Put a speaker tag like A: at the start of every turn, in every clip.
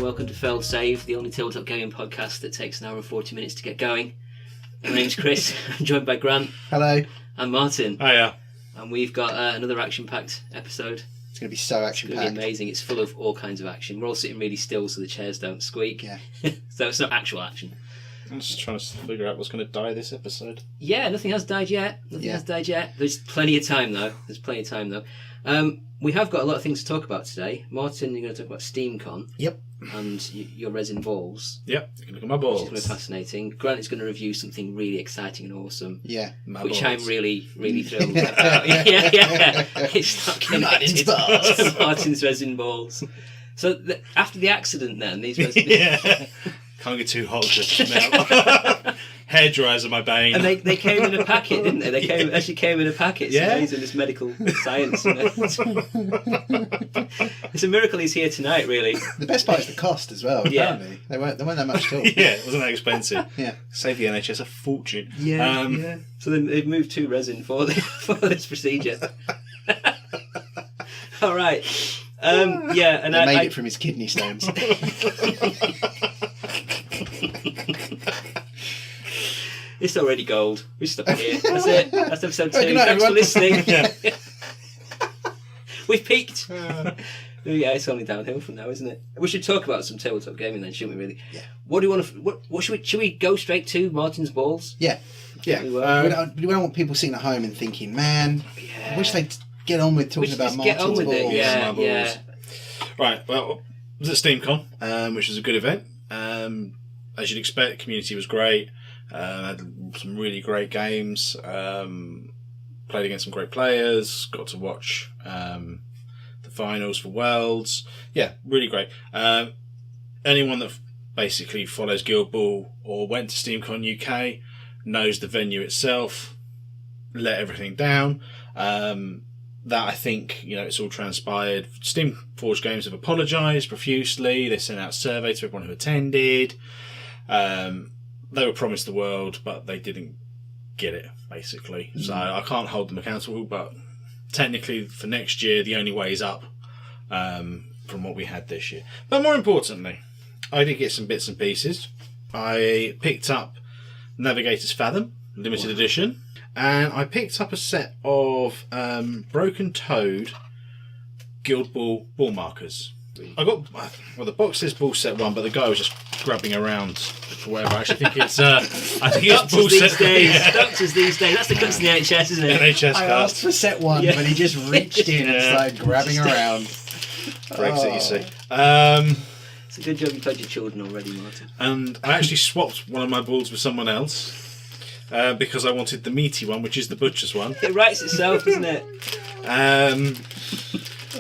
A: welcome to Failed Save, the only tabletop gaming podcast that takes an hour and 40 minutes to get going. My name's Chris, I'm joined by Grant.
B: Hello.
A: And Martin.
C: Hiya.
A: And we've got another action-packed episode.
B: It's going to be so action-packed.
A: It's going to be amazing. It's full of all kinds of action. We're all sitting really still so the chairs don't squeak.
B: Yeah.
A: So it's not actual action.
C: I'm just trying to figure out what's going to die this episode.
A: Yeah, nothing has died yet. There's plenty of time, though. We have got a lot of things to talk about today. Martin, you're going to talk about SteamCon.
B: Yep.
A: And your resin balls.
C: Yep, you can look at my balls.
A: Which is going to be fascinating. Grant is going to review something really exciting and awesome.
B: Yeah,
A: which balls. I'm really, really thrilled about. Yeah. It's not connected to Martin's resin balls. So after the accident then, these resin...
C: Yeah. Can't get too hot to melt. Hair dryers are my bane.
A: And they came in a packet, didn't they? They actually came in a packet. It's amazing, this medical science. It's a miracle he's here tonight, really.
B: The best part is the cost as well, apparently. They weren't that much at all.
C: Yeah, it wasn't that expensive.
B: Yeah.
C: Saved the NHS a fortune.
A: Yeah. So then they've moved to resin for this procedure. All right. And
B: they made it from his kidney stones.
A: It's already gold. We stop it here. That's it. That's episode 2.
B: Good night,
A: Thanks
B: everyone.
A: for listening. We've peaked. Yeah, it's only downhill from now, isn't it? We should talk about some tabletop gaming then, shouldn't we? Really?
B: Yeah.
A: What do you want to? What should we go straight to? Martin's balls.
B: Yeah. Yeah. We don't want people sitting at home and thinking, man, I wish they'd get on with talking about Martin's balls.
A: Get on with it. Yeah.
C: Right. Well, it was at SteamCon, which was a good event. As you'd expect, the community was great. Had some really great games. Played against some great players. Got to watch the finals for Worlds. Yeah, really great. Anyone that basically follows Guild Ball or went to SteamCon UK knows the venue itself let everything down. That I think, it's all transpired. SteamForge Games have apologised profusely. They sent out a survey to everyone who attended. They were promised the world, but they didn't get it, basically. So I can't hold them accountable, but technically for next year, the only way is up from what we had this year. But more importantly, I did get some bits and pieces. I picked up Navigator's Fathom, limited edition, and I picked up a set of Broken Toad Guild Ball ball markers. I got, the box says ball set 1, but the guy was just grabbing around for whatever. I actually think it's ball set
A: days. Doctors these days. That's the cuts in the NHS, isn't it?
C: NHS
B: I asked for set 1, but he just reached in and started grabbing around.
C: Brexit, you see.
A: It's a good job you told your children already, Martin.
C: And I actually swapped one of my balls with someone else because I wanted the meaty one, which is the butcher's one.
A: It writes itself, doesn't it?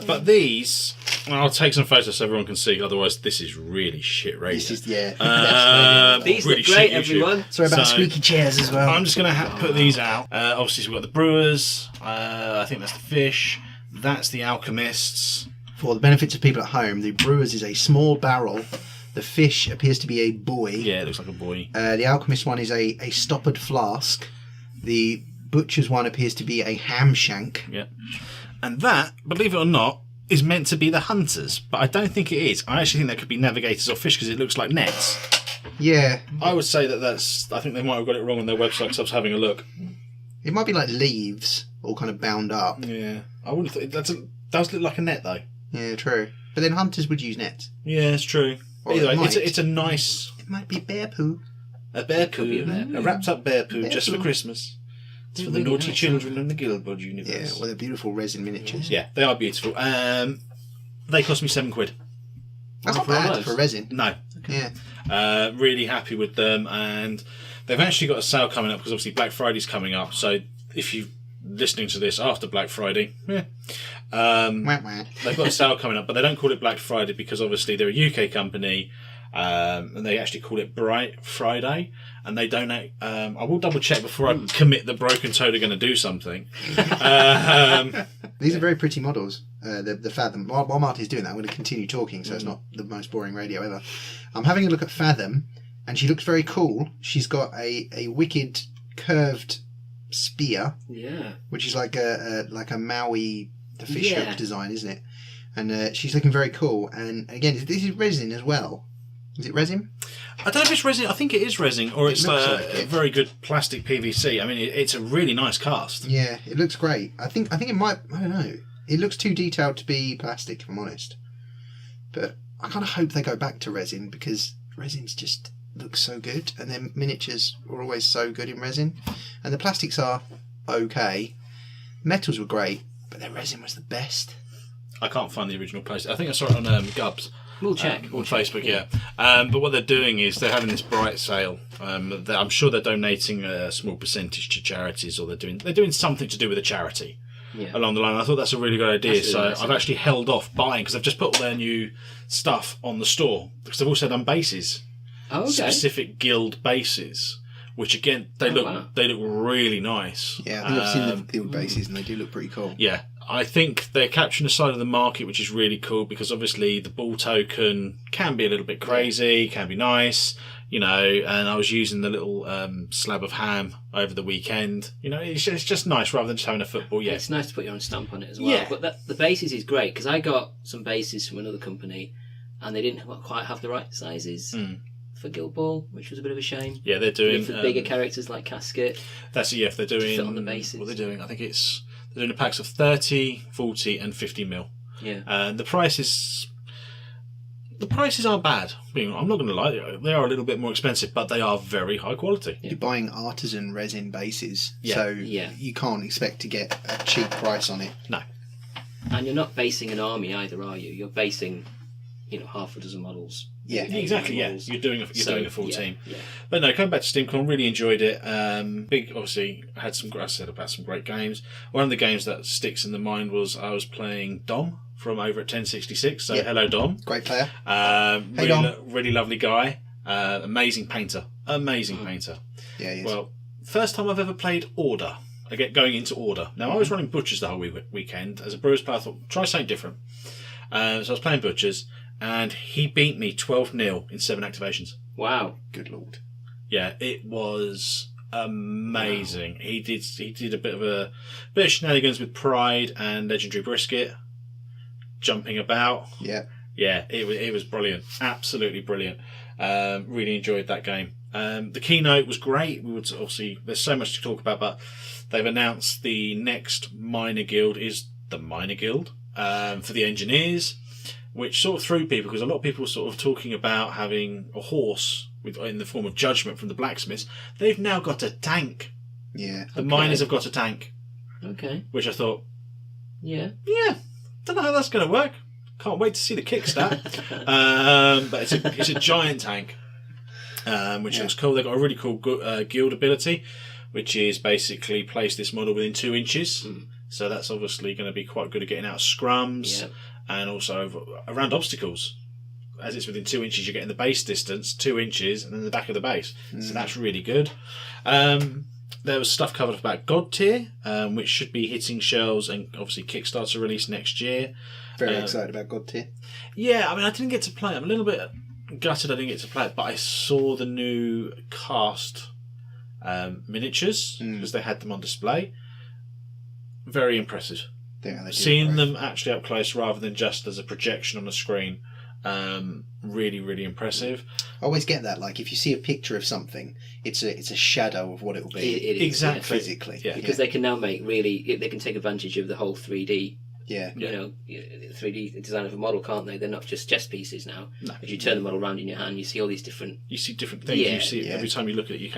C: But these, I'll take some photos so everyone can see. Otherwise, this is really shit radio.
B: This is
A: these
C: really
A: look great, everyone.
B: Sorry about squeaky chairs as well.
C: I'm just going to put these out. Obviously, we've got the Brewers. I think that's the Fish. That's the Alchemists.
B: For the benefits of people at home, the Brewers is a small barrel. The Fish appears to be a buoy.
C: Yeah, it looks like a buoy.
B: The Alchemist one is a stoppered flask. The Butcher's one appears to be a ham shank.
C: Yeah. And that, believe it or not, is meant to be the Hunters, but I don't think it is. I actually think that could be Navigators or Fish because it looks like nets.
B: Yeah.
C: I would say that's... I think they might have got it wrong on their website because I was having a look.
B: It might be like leaves, all kind of bound up.
C: Yeah. I wouldn't have thought... It does look like a net, though.
B: Yeah, true. But then hunters would use nets.
C: Yeah, it's true.
B: Or
C: either way, it's a nice...
B: It might be bear poo.
C: A bear poo. A wrapped up bear poo just for Christmas. It's for the naughty children in the Guild Ball universe.
B: Yeah, well, they're beautiful resin miniatures.
C: Yeah, they are beautiful. They cost me £7.
B: That's not bad for resin.
C: No.
B: Okay.
C: Yeah. Really happy with them, and they've actually got a sale coming up because obviously Black Friday's coming up. So if you're listening to this after Black Friday, they've got a sale coming up, but they don't call it Black Friday because obviously they're a UK company. And they actually call it Bright Friday, and they donate. I will double check before I commit the Broken Toad are going to do something.
B: These are very pretty models. The Fathom. While Marty's doing that, I'm going to continue talking, so it's not the most boring radio ever. I'm having a look at Fathom, and she looks very cool. She's got a wicked curved spear,
A: yeah,
B: which is like a Maui the fish hook design, isn't it? and she's looking very cool. And again, this is resin as well. Is it resin?
C: I don't know if it's resin. I think it is resin, or it's
B: looks like
C: a
B: it.
C: very good plastic PVC. I mean, it's a really nice cast.
B: Yeah, it looks great. I think it might. I don't know. It looks too detailed to be plastic, if I'm honest. But I kind of hope they go back to resin, because resin's just looks so good, and their miniatures were always so good in resin, and the plastics are okay. Metals were great, but their resin was the best.
C: I can't find the original post. I think I saw it on Gubs.
A: We'll check.
C: On Facebook, yeah. But what they're doing is they're having this bright sale. I'm sure they're donating a small percentage to charities, or they're doing something to do with a charity along the line. I thought that's a really good idea.
A: Really
C: So
A: nice,
C: I've actually held off buying, because I've just put all their new stuff on the store, because they've also done bases,
A: Oh, okay.
C: specific guild bases, which again they look really nice.
B: Yeah, I think I've seen the guild bases, and they do look pretty cool.
C: Yeah, I think they're capturing a side of the market which is really cool, because obviously the ball token can be a little bit crazy, can be nice, you know, and I was using the little slab of ham over the weekend. You know, it's just nice rather than just having a football. Yeah,
A: It's nice to put your own stamp on it as well.
C: Yeah.
A: But the bases is great, because I got some bases from another company and they didn't quite have the right sizes for Guild Ball, which was a bit of a shame.
C: Yeah, they're doing
A: for bigger characters like Casket.
C: That's if they're doing
A: fit on the bases.
C: What they're doing, I think they're doing the packs of 30, 40 and 50 mil.
A: Yeah.
C: The prices aren't bad. I'm not going to lie, they are a little bit more expensive, but they are very high quality.
B: You're buying artisan resin bases, so you can't expect to get a cheap price on it.
C: No.
A: And you're not basing an army either, are you? You're basing, half a dozen models.
B: Yeah,
C: exactly. Yeah,
A: models.
C: you're doing a full team.
A: Yeah.
C: But no, coming back to SteamCon, really enjoyed it. Obviously, had some great games. One of the games that sticks in the mind was I was playing Dom from over at 1066. So hello, Dom.
B: Great player.
C: Hey,
B: Dom.
C: Really lovely guy. Amazing painter. Painter.
B: Yeah, he is.
C: Well, first time I've ever played Order. I get going into Order. Now, I was running Butchers the whole weekend. As a Brewers player, I thought, try something different. So I was playing Butchers, and he beat me 12-0 in 7 activations.
A: Wow.
B: Good lord.
C: Yeah, it was amazing. Wow. He did a bit of shenanigans with Pride and Legendary Brisket, jumping about.
B: Yeah.
C: Yeah, it was brilliant. Absolutely brilliant. Really enjoyed that game. The keynote was great. We would obviously, there's so much to talk about, but they've announced the next minor guild is the minor guild for the engineers, which sort of threw people, because a lot of people were sort of talking about having a horse in the form of Judgment from the blacksmiths. They've now got a tank.
B: Yeah.
C: The miners have got a tank.
A: Okay.
C: Which I thought,
A: yeah,
C: don't know how that's going to work. Can't wait to see the kickstart. But it's a giant tank, which looks cool. They've got a really cool guild ability, which is basically place this model within 2 inches. So that's obviously going to be quite good at getting out of scrums and also around obstacles. As it's within 2 inches, you're getting the base distance, 2 inches, and then the back of the base. So that's really good. There was stuff covered about God Tier, which should be hitting shelves and obviously Kickstarter release next year.
B: Very excited about God Tier.
C: Yeah, I mean, I didn't get to play it. I'm a little bit gutted I didn't get to play it, but I saw the new cast miniatures, because they had them on display. Very impressive.
B: Yeah,
C: seeing them actually up close rather than just as a projection on a screen. Really, really impressive.
B: I always get that. Like, if you see a picture of something, it's a shadow of what it will be.
A: It is,
C: exactly.
B: Physically.
A: Yeah. Because they can now they can take advantage of the whole 3D.
B: Yeah.
A: 3D design of a model, can't they? They're not just chess pieces now.
C: No.
A: As you turn the model around in your hand, you see all these different...
C: You see different things. You see every time you look at it, you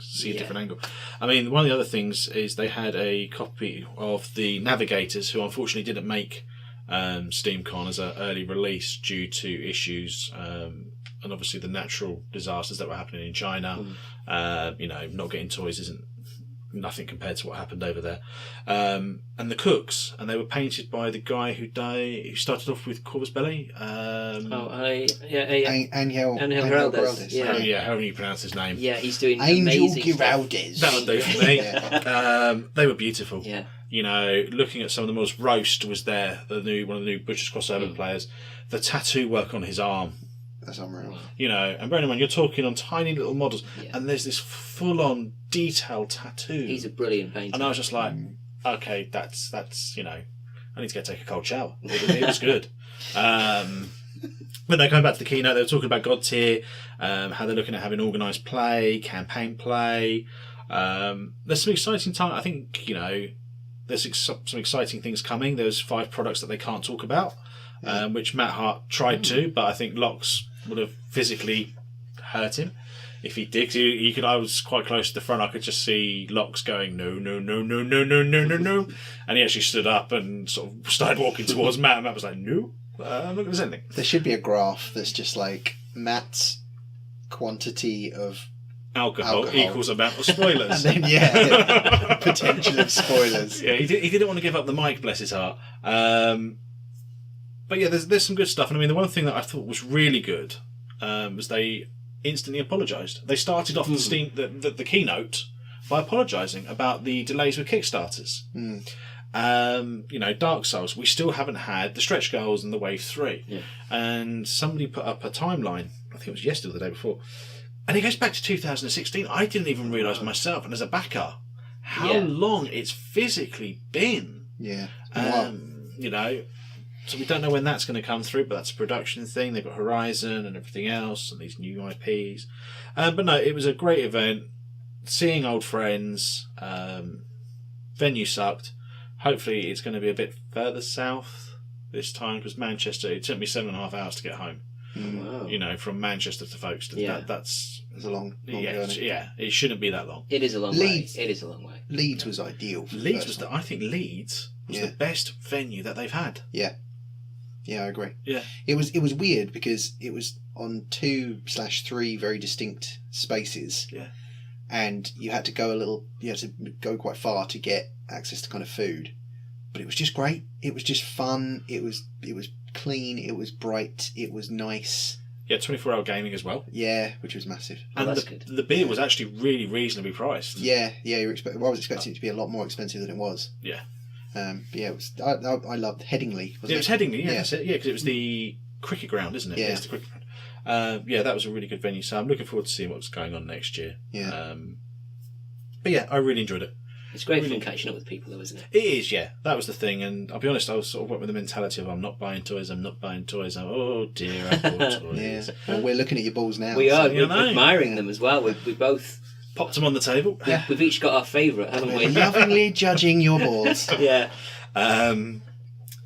C: see a different angle. I mean, one of the other things is they had a copy of the Navigators, who unfortunately didn't make SteamCon as an early release due to issues and obviously the natural disasters that were happening in China. Not getting toys isn't nothing compared to what happened over there. And the cooks, and they were painted by the guy who started off with Corvus Belli.
B: Angel
A: Giraldes.
C: Yeah, however you pronounce his name.
A: Yeah, he's doing
B: Angel
A: amazing
B: Giraldes.
C: That would do for me. They were beautiful.
A: Yeah.
C: Looking at some of the models, Roast was there, one of the new Butchers crossover players. The tattoo work on his arm.
B: That's unreal.
C: And bearing in mind, you're talking on tiny little models, and there's this full-on detailed tattoo.
A: He's a brilliant painter.
C: And I was just like, okay, that's I need to go take a cold shower. It was good. But no, going back to the keynote, they were talking about God Tier, how they're looking at having organised play, campaign play. There's some exciting time. I think, there's some exciting things coming. There's 5 products that they can't talk about, which Matt Hart tried to, but I think Locks would have physically hurt him if he did. I was quite close to the front. I could just see Locks going, no, no, no, no, no, no, no, no, no. And he actually stood up and sort of started walking towards Matt, and Matt was like, no. I'm not going to say anything.
B: There should be a graph that's just like Matt's quantity of
C: alcohol equals amount of spoilers.
B: And then, potential of spoilers.
C: Yeah, he didn't want to give up the mic, bless his heart. But yeah, there's some good stuff. And I mean, the one thing that I thought was really good was they instantly apologised. They started off the keynote by apologising about the delays with Kickstarters. Dark Souls, we still haven't had the stretch goals and the Wave 3.
A: Yeah.
C: And somebody put up a timeline, I think it was yesterday or the day before, and it goes back to 2016. I didn't even realise myself, and as a backer, how long it's physically been.
B: Yeah.
C: So we don't know when that's going to come through, but that's a production thing. They've got Horizon and everything else, and these new IPs. But no, it was a great event. Seeing old friends. Venue sucked. Hopefully it's going to be a bit further south this time, because Manchester, it took me 7.5 hours to get home.
A: Wow.
C: From Manchester to Folkestone. That's
B: a long journey.
C: Yeah, it shouldn't be that long.
A: It is a long way. It is a long way.
B: Leeds was ideal.
C: I think Leeds was the best venue that they've had.
B: Yeah. Yeah, I agree.
C: Yeah.
B: It was weird because it was on 2/3 very distinct spaces.
C: Yeah.
B: And you had to go quite far to get access to kind of food. But it was just great. It was just fun. It was clean. It was bright. It was nice.
C: Yeah, 24-hour gaming as well.
B: Yeah, which was massive.
C: And
A: that's good.
C: The beer was actually really reasonably priced.
B: Yeah. I was expecting it to be a lot more expensive than it was.
C: Yeah.
B: But yeah, it was. I loved Headingley.
C: It was Headingley. Yeah, because it was the cricket ground, isn't it?
B: Yeah.
C: It's the cricket ground. That was a really good venue. So I'm looking forward to seeing what's going on next year.
B: Yeah.
C: But yeah, I really enjoyed it.
A: It's great fun catching up with people, though, isn't it?
C: It is, yeah. That was the thing, and I'll be honest, I was sort of went with the mentality of I'm not buying toys. Oh dear, I bought toys.
B: Yeah. Well, we're looking at your balls now.
A: We are. We're admiring them as well. We both
C: popped them on the table.
A: We've each got our favourite, haven't we?
B: We're lovingly judging your balls.
A: Yeah.
C: I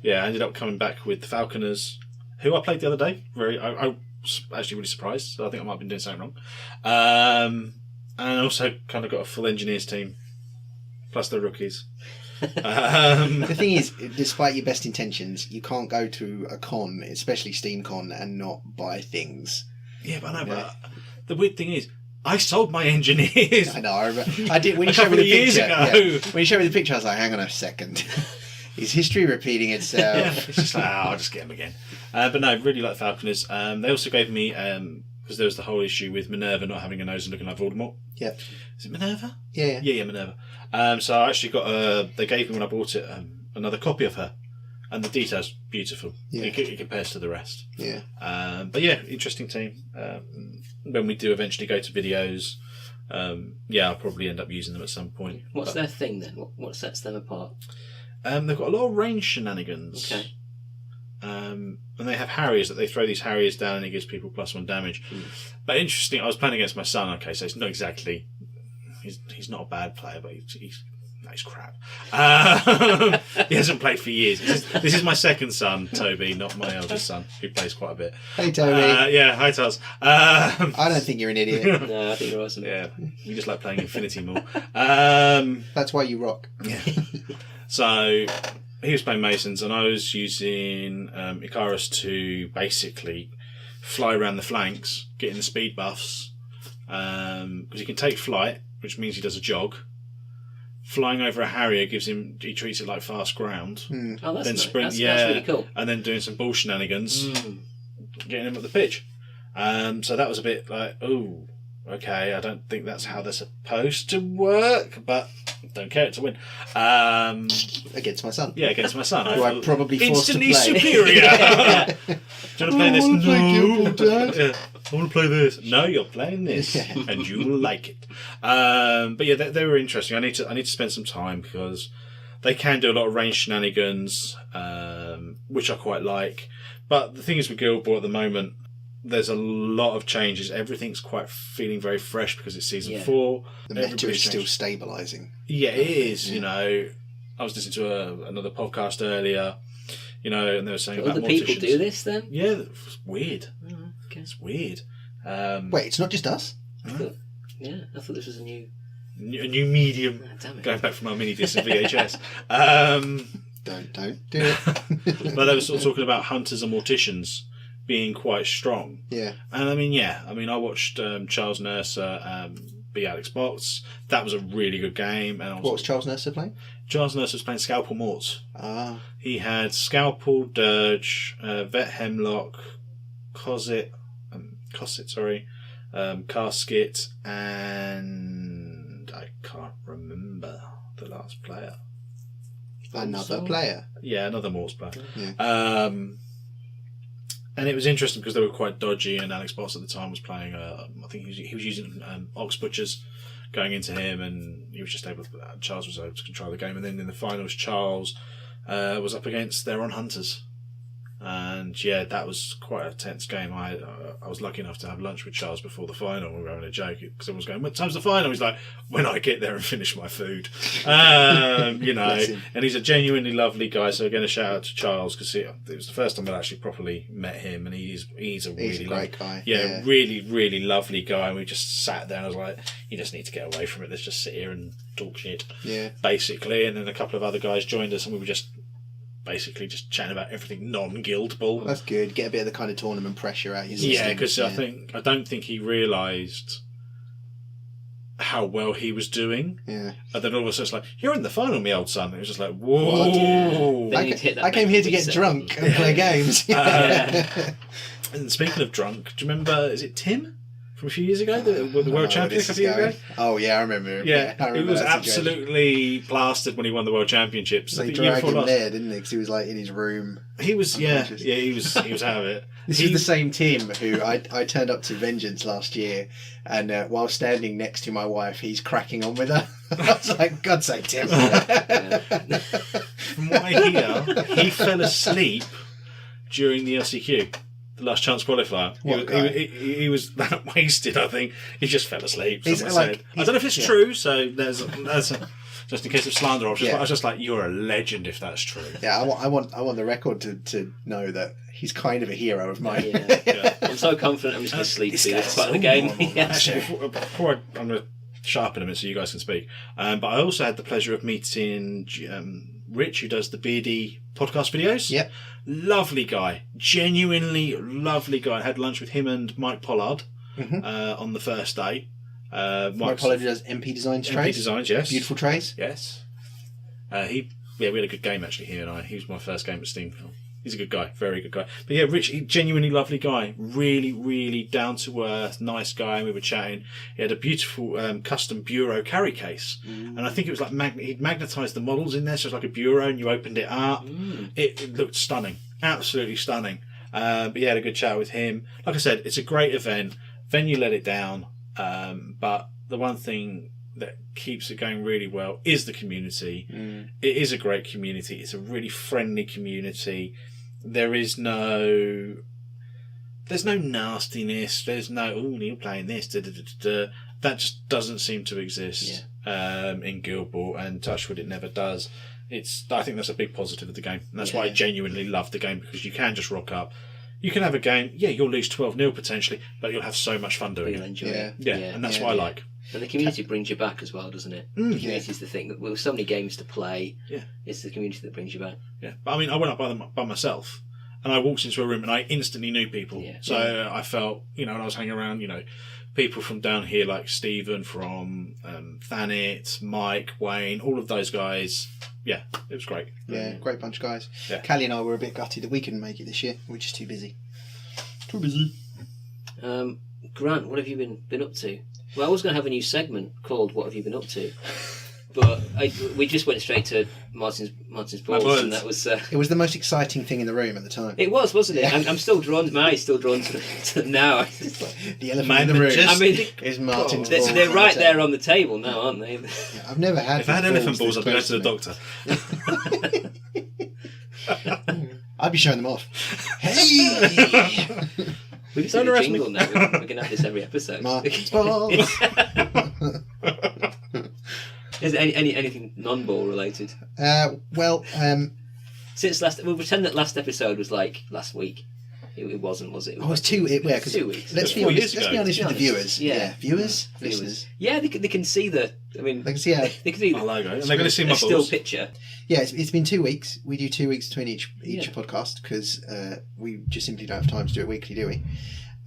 C: ended up coming back with the Falconers, who I played the other day. I was actually really surprised. So I think I might have been doing something wrong. And also kind of got a full engineers team, plus the rookies.
B: The thing is, despite your best intentions, you can't go to a con, especially SteamCon, and not buy things.
C: Yeah, but I know. But the weird thing is, I sold my engineers.
B: I know. I did when you
C: a
B: showed
C: couple
B: me
C: of
B: the
C: years
B: picture.
C: ago.
B: Yeah. When you showed me the picture, I was like, "Hang on a second. Is history repeating itself?"
C: Yeah, it's just like, I'll just get them again. But no, really like Falconers. They also gave me, because there was the whole issue with Minerva not having a nose and looking like Voldemort.
B: Yeah.
C: Is it Minerva?
B: Yeah.
C: Yeah, Minerva. So I actually got, they gave me when I bought it, another copy of her. And the detail's beautiful.
B: Yeah.
C: It compares to the rest.
B: Yeah.
C: But yeah, interesting team. When we do eventually go to videos, I'll probably end up using them at some point.
A: What's their thing then? What sets them apart?
C: They've got a lot of range shenanigans.
A: Okay.
C: And they have Harriers that they throw these Harriers down and it gives people +1 damage. But interesting, I was playing against my son. Okay, so it's not exactly. He's not a bad player, but he's crap. He hasn't played for years. This is my second son, Toby, not my eldest son, who plays quite a bit.
B: Hey, Toby.
C: Hi, Taz.
B: I don't think you're an idiot.
A: No, I think you're awesome.
C: Yeah, you just like playing Infinity more.
B: That's why you rock.
C: Yeah. So he was playing Masons, and I was using Icarus to basically fly around the flanks, getting the speed buffs, because he can take flight, which means he does a jog. Flying over a Harrier he treats it like fast ground.
A: Oh, that's
C: then
A: nice.
C: sprint,
A: That's really cool.
C: And then doing some bull shenanigans, getting him at the pitch. So that was a bit like, ooh, okay, I don't think that's how they're supposed to work, but don't care to win.
B: Against my son.
C: Yeah, against my son.
B: Who I'm probably forced to
C: instantly
B: play.
C: superior. Do you want to play this?
B: I wanna play Guild Ball, Dad.
C: Yeah, I want to play this. No, you're playing this, and you will like it. But yeah, they were interesting. I need to spend some time because They can do a lot of range shenanigans, which I quite like. But the thing is with Guild Ball at the moment, there's a lot of changes. Everything's quite feeling very fresh because it's season 4.
B: The meta is still stabilising.
C: Yeah, it is. You know, I was listening to another podcast earlier, you know, and they were saying about
A: other people do this then?
C: Yeah, it's weird.
A: Oh, okay.
C: It's weird.
B: Wait, it's not just us?
A: I thought this was a new
C: medium.
A: Oh, damn it.
C: Going back from our mini disc and VHS.
B: Don't do it.
C: But they were sort of talking about hunters and morticians being quite strong.
B: Yeah.
C: And I watched Charles Nurser beat Alex Box. That was a really good game. And
B: What was Charles Nurser playing?
C: Charles Nurser was playing Scalpel Morts.
B: Ah.
C: He had Scalpel, Dirge, Vet Hemlock, Cosset, Casket, and I can't remember the last player.
B: Another player.
C: Yeah, another Morts player.
B: Yeah.
C: And it was interesting because they were quite dodgy, and Alex Bots at the time was playing, I think he was using Ox Butchers going into him, and he was just Charles was able to control the game. And then in the finals, Charles was up against their own Hunters. And yeah, that was quite a tense game. I was lucky enough to have lunch with Charles before the final. We were having a joke because everyone was going, "What time's the final?" He's like, "When I get there and finish my food." You know, and he's a genuinely lovely guy. So again, a shout out to Charles because it was the first time I actually properly met him, and he's a really
B: great guy.
C: Yeah, really, really lovely guy. And we just sat there, and I was like, "You just need to get away from it. Let's just sit here and talk shit." Yeah, basically. And then a couple of other guys joined us, and we were just basically just chatting about everything non-Guild Ball.
B: That's good. Get a bit of the kind of tournament pressure out of your system.
C: Yeah, because I don't think he realised how well he was doing.
B: Yeah.
C: And then all of a sudden it's like, "You're in the final, me old son." It was just like, whoa.
B: I came here to get drunk and play games.
C: And speaking of drunk, do you remember, is it Tim? From a few years ago, the world champion a couple years ago?
B: Oh, yeah, I remember him.
C: Yeah,
B: I remember
C: he was absolutely plastered when he won the world championships.
B: They dragged him there, didn't they? Because he was like in his room.
C: He was, he was out of it.
B: This is the same Tim who I turned up to Vengeance last year, and while standing next to my wife, he's cracking on with her. I was like, God's sake, Tim.
C: From what I hear, he fell asleep during the LCQ. The last chance qualifier. He was that wasted, I think. He just fell asleep. I don't know if it's true, so there's just in case of slander. I was just like, you're a legend if that's true.
B: Yeah, I want the record to know that he's kind of a hero of mine.
A: Yeah. I'm so confident I'm just going to sleep through this part of the game.
C: Actually, before I'm going to sharpen a bit so you guys can speak. But I also had the pleasure of meeting Rich, who does the Beardy podcast videos.
B: Yep.
C: Lovely guy. Genuinely lovely guy. I had lunch with him and Mike Pollard on the first day.
B: Mike Pollard does MP Designs trays.
C: MP Designs, yes.
B: Beautiful trays.
C: Yes. We had a good game actually, he and I. He was my first game at SteamCon. He's a good guy, very good guy. But yeah, Rich, genuinely lovely guy. Really, really down to earth, nice guy. And we were chatting. He had a beautiful custom bureau carry case. And I think it was like he'd magnetised the models in there, so it was like a bureau and you opened it up. It looked stunning. Absolutely stunning. But yeah, had a good chat with him. Like I said, it's a great event. Venue let it down. But the one thing that keeps it going really well is the community. It is a great community. It's a really friendly community. There's no nastiness. There's no, "Oh, you're playing this." That just doesn't seem to exist in Guild Ball, and touch wood, it never does. I think that's a big positive of the game, and that's why I genuinely love the game, because you can just rock up. You can have a game, you'll lose 12-0 potentially, but you'll have so much fun doing it.
A: Enjoy it.
C: Yeah, and that's what I like.
A: And the community brings you back as well, doesn't it? The community is the thing. With so many games to play, it's the community that brings you back. Yeah,
C: but I mean, I went up by myself, and I walked into a room and I instantly knew people. So I felt, and I was hanging around, people from down here like Stephen from Thanet, Mike, Wayne, all of those guys. Yeah, it was great.
B: Yeah, great bunch of guys.
C: Yeah.
B: Callie and I were a bit gutted that we couldn't make it this year. We're just too busy.
A: Grant, what have you been up to? Well, I was going to have a new segment called "What Have You Been Up To?" But we just went straight to Martin's balls, and that was.
B: It was the most exciting thing in the room at the time.
A: It was, wasn't it?
B: Yeah.
A: I'm still drawn. My eye's still drawn to them now.
B: The elephant in the room.
A: I mean,
B: is Martin's balls.
A: they're right there on the table now, aren't they?
B: Yeah, I've never had.
C: If I had elephant balls, I'd go to the doctor.
B: I'd be showing them off. Hey!
A: We can do a jingle now. We're going to have this every episode.
B: Martin's balls.
A: Is there anything non-ball related?
B: Well,
A: Since we'll pretend that last episode was like last week. It wasn't, was it?
B: it was 2 weeks. Yeah,
A: 2 weeks.
B: Let's be honest with the viewers.
A: Yeah.
B: Viewers, listeners.
A: Yeah, they can see that. I mean,
B: They can see how.
A: they can see
C: My logo. And they're going to see my
A: a still
C: balls.
A: picture.
B: Yeah, it's been 2 weeks. We do 2 weeks between each
A: Yeah.
B: podcast because we just simply don't have time to do it weekly, do we?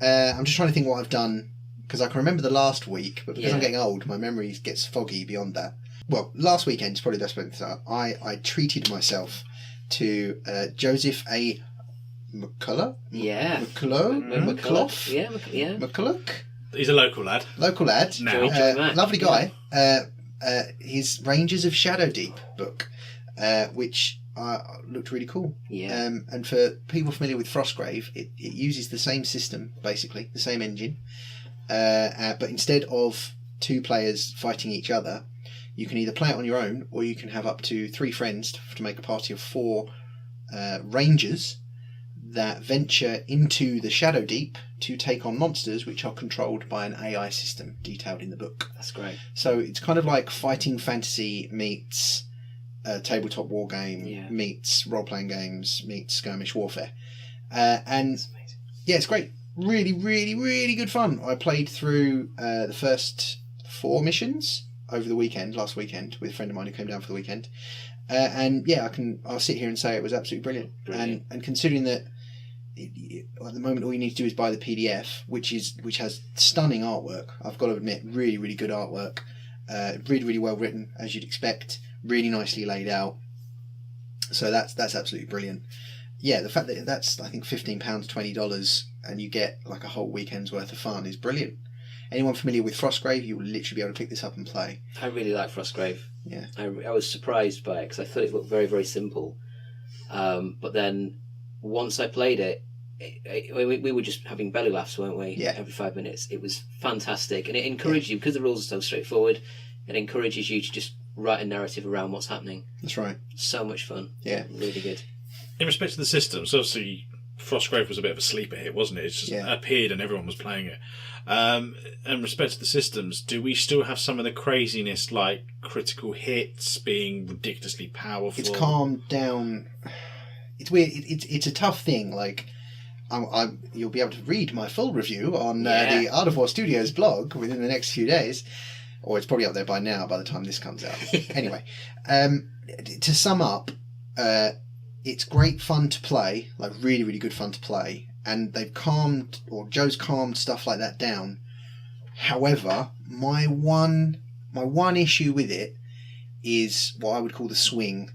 B: I'm just trying to think what I've done because I can remember the last week, but because I'm getting old, my memory gets foggy beyond that. Well, last weekend is probably the best way to start. I treated myself to Joseph A. McCullough?
A: Yeah.
B: McClough?
A: Yeah, yeah.
B: McCulloch?
C: He's a local lad.
B: Local lad.
C: Now.
B: Lovely guy. His Rangers of Shadow Deep book, which looked really cool.
A: Yeah.
B: And for people familiar with Frostgrave, it uses the same system, basically, the same engine. But instead of 2 players fighting each other, you can either play it on your own or you can have up to 3 friends to make a party of 4 Rangers that venture into the Shadow Deep to take on monsters which are controlled by an AI system detailed in the book.
A: That's great.
B: So it's kind of like fighting fantasy meets tabletop war game meets role-playing games meets skirmish warfare. And
A: That's amazing.
B: yeah, it's great. Really, really, really good fun. I played through the first 4 missions over the weekend, last weekend, with a friend of mine who came down for the weekend. And yeah, I'll sit here and say it was absolutely brilliant. And considering that at the moment all you need to do is buy the PDF, which has stunning artwork. I've got to admit, really, really good artwork. Really, really well written, as you'd expect. Really nicely laid out. So that's absolutely brilliant. Yeah, the fact that that's I think £15, $20, and you get like a whole weekend's worth of fun is brilliant. Anyone familiar with Frostgrave, you will literally be able to pick this up and play.
A: I really like Frostgrave.
B: Yeah.
A: I was surprised by it because I thought it looked very, very simple. But then once I played it, we were just having belly laughs, weren't we?
B: Yeah.
A: Every 5 minutes. It was fantastic. And it encouraged you, because the rules are so straightforward, it encourages you to just write a narrative around what's happening.
B: That's right.
A: So much fun.
B: Yeah.
A: Really good.
C: In respect to the systems, obviously Frostgrave was a bit of a sleeper hit, wasn't it? It just appeared and everyone was playing it. In respect to the systems, do we still have some of the craziness, like critical hits being ridiculously powerful?
B: It's calmed down. It's weird. It's a tough thing. Like, you'll be able to read my full review on the Art of War Studios blog within the next few days, or it's probably up there by now by the time this comes out. Anyway, to sum up, it's great fun to play, like really, really good fun to play, and Joe's calmed stuff like that down. However, my one issue with it is what I would call the swing.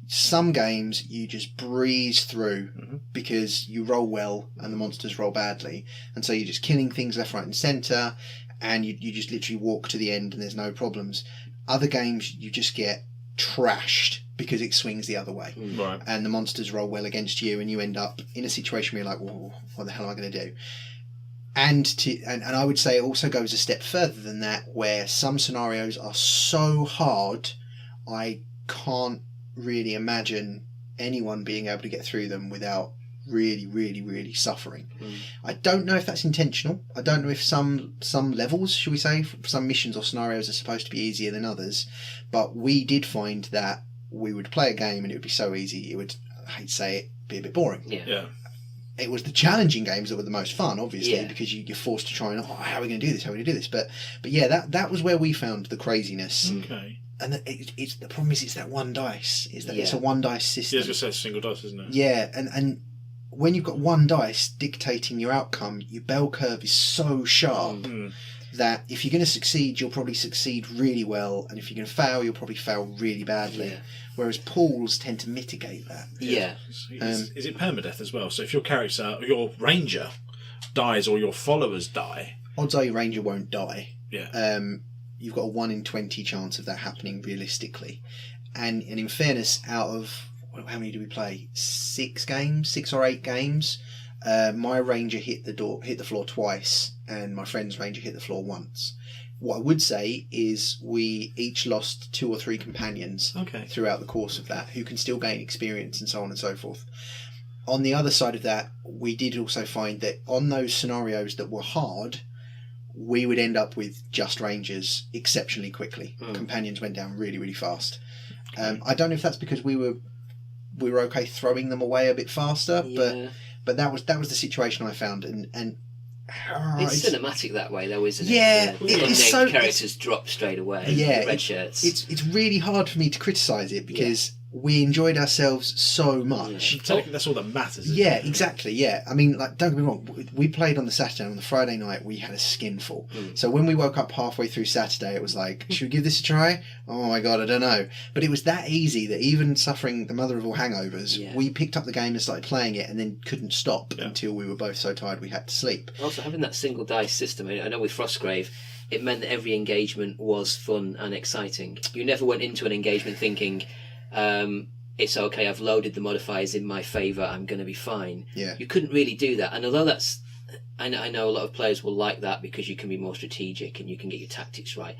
B: Some games you just breeze through because you roll well and the monsters roll badly, and so you're just killing things left, right and centre, and you just literally walk to the end and there's no problems. Other games you just get trashed because it swings the other way,
C: right,
B: and the monsters roll well against you, and you end up in a situation where you're like, well, what the hell am I going to do? And I would say it also goes a step further than that, where some scenarios are so hard I can't really imagine anyone being able to get through them without really, really, really suffering. I don't know if that's intentional. I don't know if some levels, should we say, some missions or scenarios are supposed to be easier than others, but we did find that we would play a game and it would be so easy, it would, I hate to say it, be a bit boring.
C: Yeah.
B: It was the challenging games that were the most fun, obviously, because you're forced to try and, how are we going to do this? How are we going to do this? But yeah, that was where we found the craziness.
C: Okay.
B: And it's the problem is it's that one dice. It's a one dice system.
C: Yeah, it's just a single dice, isn't it?
B: Yeah, and when you've got one dice dictating your outcome, your bell curve is so sharp that if you're going to succeed, you'll probably succeed really well, and if you're going to fail, you'll probably fail really badly.
A: Yeah.
B: Whereas pools tend to mitigate that.
A: Yeah.
C: Is it permadeath as well? So if your ranger dies or your followers die,
B: Odds are your ranger won't die.
C: yeah,
B: you've got a 1 in 20 chance of that happening realistically. And in fairness, out of how many do we play? 6 or 8 games. My ranger hit the floor twice, and my friend's ranger hit the floor once. What I would say is we each lost 2 or 3 companions throughout the course of that, who can still gain experience and so on and so forth. On the other side of that, we did also find that on those scenarios that were hard, we would end up with just rangers exceptionally quickly. Companions went down really, really fast. I don't know if that's because we were okay throwing them away a bit faster, but that was the situation I found, and
A: it's cinematic that way though, isn't it?
B: Yeah,
A: the characters drop straight away.
B: Yeah,
A: red shirts.
B: It's really hard for me to criticise it because we enjoyed ourselves so much.
C: That's all that matters.
B: Yeah, exactly. Yeah, I mean, like, don't get me wrong. We played on the Saturday, and on the Friday night we had a skinful. So when we woke up halfway through Saturday, it was like, should we give this a try? Oh my god, I don't know. But it was that easy that even suffering the mother of all hangovers, we picked up the game and started playing it, and then couldn't stop until we were both so tired we had to sleep.
A: Also, having that single dice system, I know with Frostgrave, it meant that every engagement was fun and exciting. You never went into an engagement thinking, it's okay, I've loaded the modifiers in my favour, I'm going to be fine.
B: Yeah.
A: You couldn't really do that. And although I know a lot of players will like that because you can be more strategic and you can get your tactics right.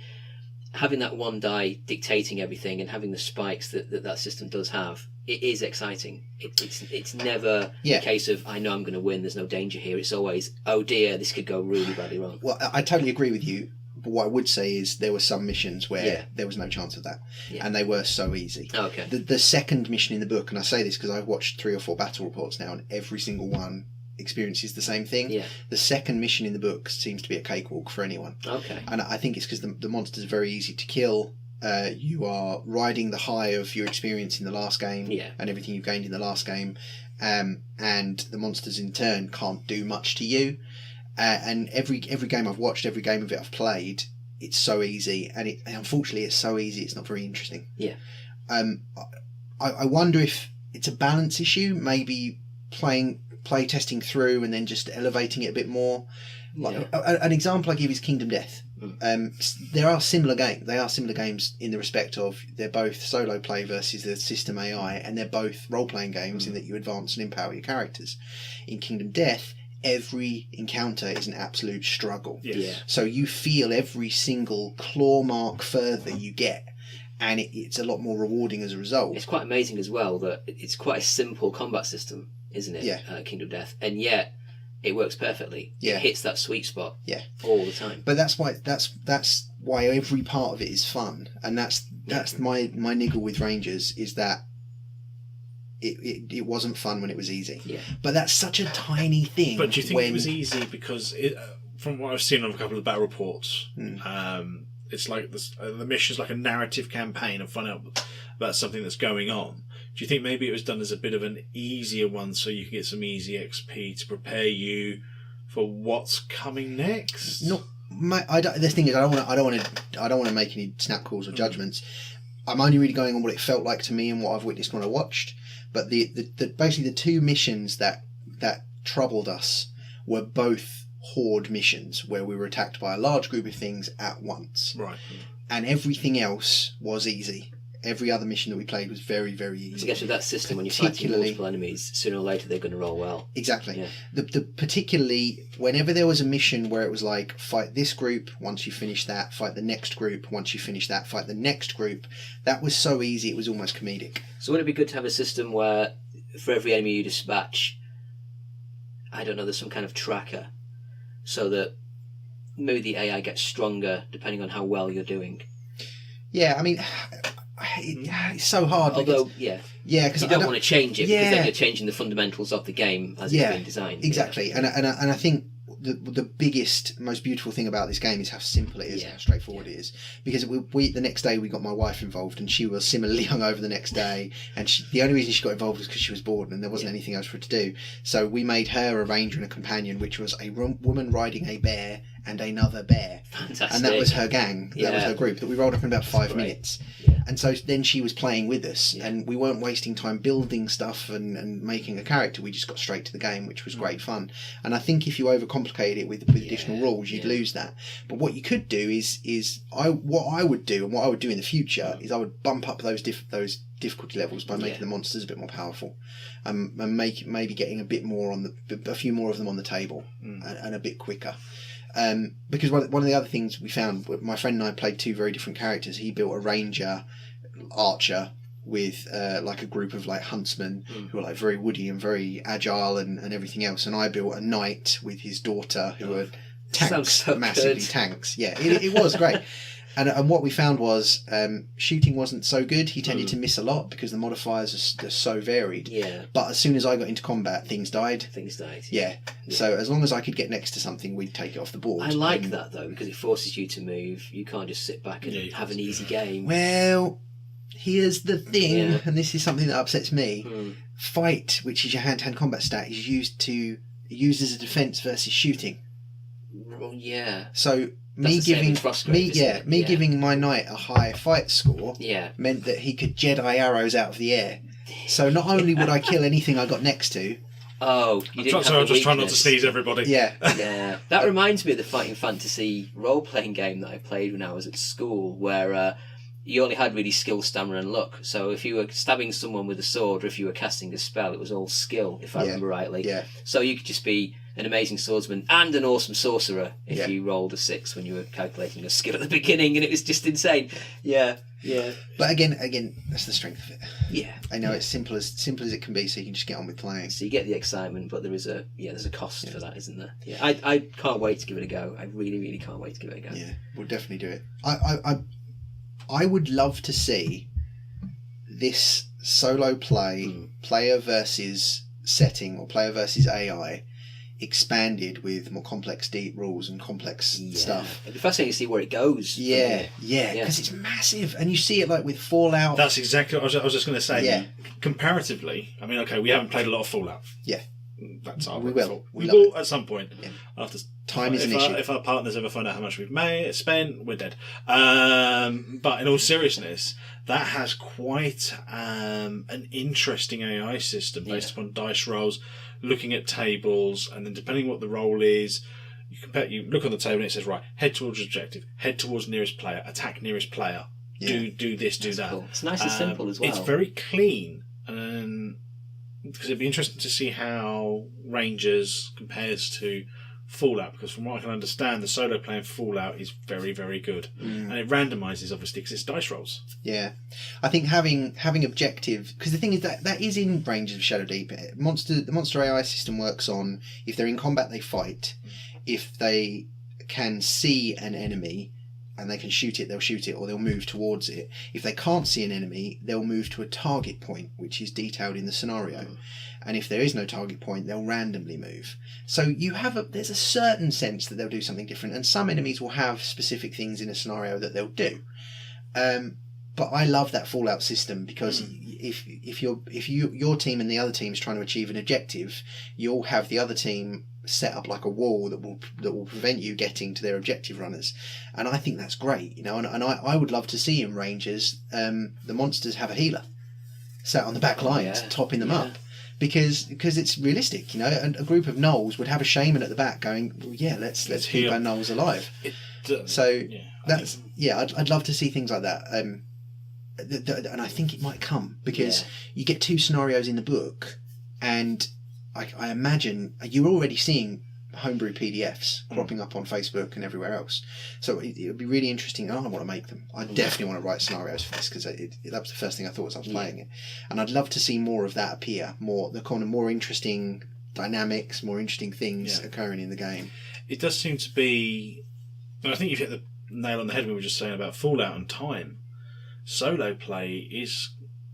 A: Having that one die dictating everything and having the spikes that system does have, it is exciting. It's never a case of, I know I'm going to win, there's no danger here. It's always, oh dear, this could go really badly wrong.
B: Well, I totally agree with you. But what I would say is there were some missions where there was no chance of that. And they were so easy.
A: Okay.
B: The second mission in the book, and I say this because I've watched 3 or 4 battle reports now, and every single one experiences the same thing.
A: Yeah.
B: The second mission in the book seems to be a cakewalk for anyone.
A: Okay.
B: And I think it's because the monsters are very easy to kill. You are riding the high of your experience in the last game and everything you've gained in the last game. And the monsters in turn can't do much to you. And every game I've watched, every game of it I've played, it's so easy, and unfortunately it's so easy it's not very interesting.
A: Yeah.
B: I wonder if it's a balance issue, maybe play testing through and then just elevating it a bit more. Like, an example I give is Kingdom Death. They are similar games in the respect of they're both solo play versus the system AI, and they're both role-playing games in that you advance and empower your characters. In Kingdom Death, every encounter is an absolute struggle. So you feel every single claw mark further you get, and it's a lot more rewarding as a result.
A: It's quite amazing as well that it's quite a simple combat system, isn't it? Kingdom Death, and yet it works perfectly. It hits that sweet spot all the time.
B: But that's why every part of it is fun, and that's my niggle with Rangers is that it wasn't fun when it was easy. But that's such a tiny thing.
C: But do you think it was easy because from what I've seen on a couple of battle reports, it's like the mission's like a narrative campaign and find out about something that's going on. Do you think maybe it was done as a bit of an easier one so you can get some easy XP to prepare you for what's coming next?
B: The thing is, I don't want to make any snap calls or judgments. I'm only really going on what it felt like to me and what I've witnessed when I watched. But basically the 2 missions that troubled us were both horde missions where we were attacked by a large group of things at once.
C: Right.
B: And everything else was easy. Every other mission that we played was very, very easy.
A: I guess with that system, when you're fighting multiple enemies, sooner or later they're going to roll well.
B: Exactly.
A: Yeah.
B: Particularly whenever there was a mission where it was like, fight this group, once you finish that, fight the next group, once you finish that, fight the next group, that was so easy it was almost comedic.
A: So wouldn't it be good to have a system where for every enemy you dispatch, I don't know, there's some kind of tracker so that maybe the AI gets stronger depending on how well you're doing?
B: Yeah, I mean, it's so hard.
A: Although,
B: because
A: you don't want to change it because then you're changing the fundamentals of the game as it's been designed.
B: Exactly, and I think the biggest, most beautiful thing about this game is how simple it is, how straightforward it is. Because we the next day we got my wife involved, and she was similarly hungover the next day. And the only reason she got involved was because she was bored and there wasn't anything else for her to do. So we made her a ranger and a companion, which was a woman riding a bear and another bear.
A: Fantastic.
B: And that was her gang. That was her group that we rolled up in about 5 minutes. And so then she was playing with us,
A: Yeah.
B: and we weren't wasting time building stuff and making a character. We just got straight to the game, which was great fun. And I think if you overcomplicated it with additional rules, you'd lose that. But what you could do what I would do, and what I would do in the future, is I would bump up those difficulty levels by making the monsters a bit more powerful, and maybe getting a few more of them on the table, and a bit quicker. Because one of the other things we found, my friend and I played two very different characters. He built a ranger archer with like a group of like huntsmen who were like very woody and very agile and everything else, and I built a knight with his daughter who were tanks,
A: so
B: massively
A: good.
B: tanks. Yeah, it was great. And what we found was shooting wasn't so good. He tended to miss a lot because the modifiers are so varied.
A: Yeah.
B: But as soon as I got into combat, things died.
A: Yeah.
B: So as long as I could get next to something, we'd take it off the board.
A: I like that though, because it forces you to move. You can't just sit back and have an easy game.
B: Well, here's the thing,
A: Yeah.
B: and this is something that upsets me. Fight, which is your hand-to-hand combat stat, is used as a defense versus shooting.
A: Well, yeah.
B: So
A: That's the same with Frostgrave, isn't it?
B: giving my knight a high fight score
A: Yeah.
B: meant that he could Jedi arrows out of the air. So not only would I kill anything I got next to,
A: Oh, you didn't
C: So
A: have
C: I'm
A: the
C: just trying not to
A: weakness.
C: sneeze, everybody.
B: yeah,
A: Yeah, that reminds me of the Fighting Fantasy role-playing game that I played when I was at school, where you only had really skill, stamina, and luck. So if you were stabbing someone with a sword, or if you were casting a spell, it was all skill, if I remember rightly.
B: yeah.
A: So you could just be an amazing swordsman and an awesome sorcerer if
B: Yeah.
A: you rolled a 6 when you were calculating a skill at the beginning, and it was just insane. Yeah.
B: But again, that's the strength of it.
A: Yeah.
B: I know it's simple as it can be, so you can just get on with playing.
A: So you get the excitement, but there's a cost for that, isn't there? Yeah. I can't wait to give it a go. I really, really can't wait to give it a go.
B: Yeah, we'll definitely do it. I would love to see this solo player versus setting, or player versus AI, expanded with more complex deep rules and complex stuff.
A: It'd be fascinating to see where it goes. from
B: Yeah,
A: here.
B: because it's massive, and you see it like with Fallout.
C: That's exactly what I was just going to say.
B: Yeah.
C: Comparatively, I mean, okay, we haven't played a lot of Fallout.
B: Yeah.
C: That's our
B: We will.
C: fault.
B: We
C: We
B: love
C: will at some point.
B: Yeah.
C: After
B: Time is
C: if
B: an issue.
C: If our partners ever find out how much we've spent, we're dead. But in all seriousness, that has quite an interesting AI system based upon dice rolls, looking at tables, and then depending what the roll is, you look on the table and it says, right, head towards objective, head towards nearest player, attack nearest player, do this, do that.
A: Cool. It's nice and simple as well.
C: It's very clean, and because it'd be interesting to see how Rangers compares to Fallout, because from what I can understand, the solo playing Fallout is very, very good, and it randomises obviously because it's dice rolls.
B: Yeah, I think having objective, because the thing is that is in Rangers of Shadow Deep. The monster AI system works on, if they're in combat they fight, if they can see an enemy and they can shoot it, they'll shoot it, or they'll move towards it. If they can't see an enemy, they'll move to a target point, which is detailed in the scenario. And if there is no target point, they'll randomly move. So there's a certain sense that they'll do something different, and some enemies will have specific things in a scenario that they'll do. But I love that Fallout system, because if your team and the other team is trying to achieve an objective, you'll have the other team set up like a wall that will prevent you getting to their objective runners, and I think that's great, and I would love to see in Rangers the monsters have a healer sat on the back lines topping them up, because it's realistic, and a group of gnolls would have a shaman at the back going, well, let's keep our gnolls alive. I'd love to see things like that, and I think it might come, because you get 2 scenarios in the book, and I imagine you're already seeing homebrew PDFs cropping up on Facebook and everywhere else. So it would be really interesting. I want to make them. I definitely want to write scenarios for this, because that was the first thing I thought as I was playing it. And I'd love to see more of that appear, the kind of more interesting dynamics, more interesting things occurring in the game.
C: It does seem to be... I think you've hit the nail on the head when we were just saying about Fallout and time. Solo play is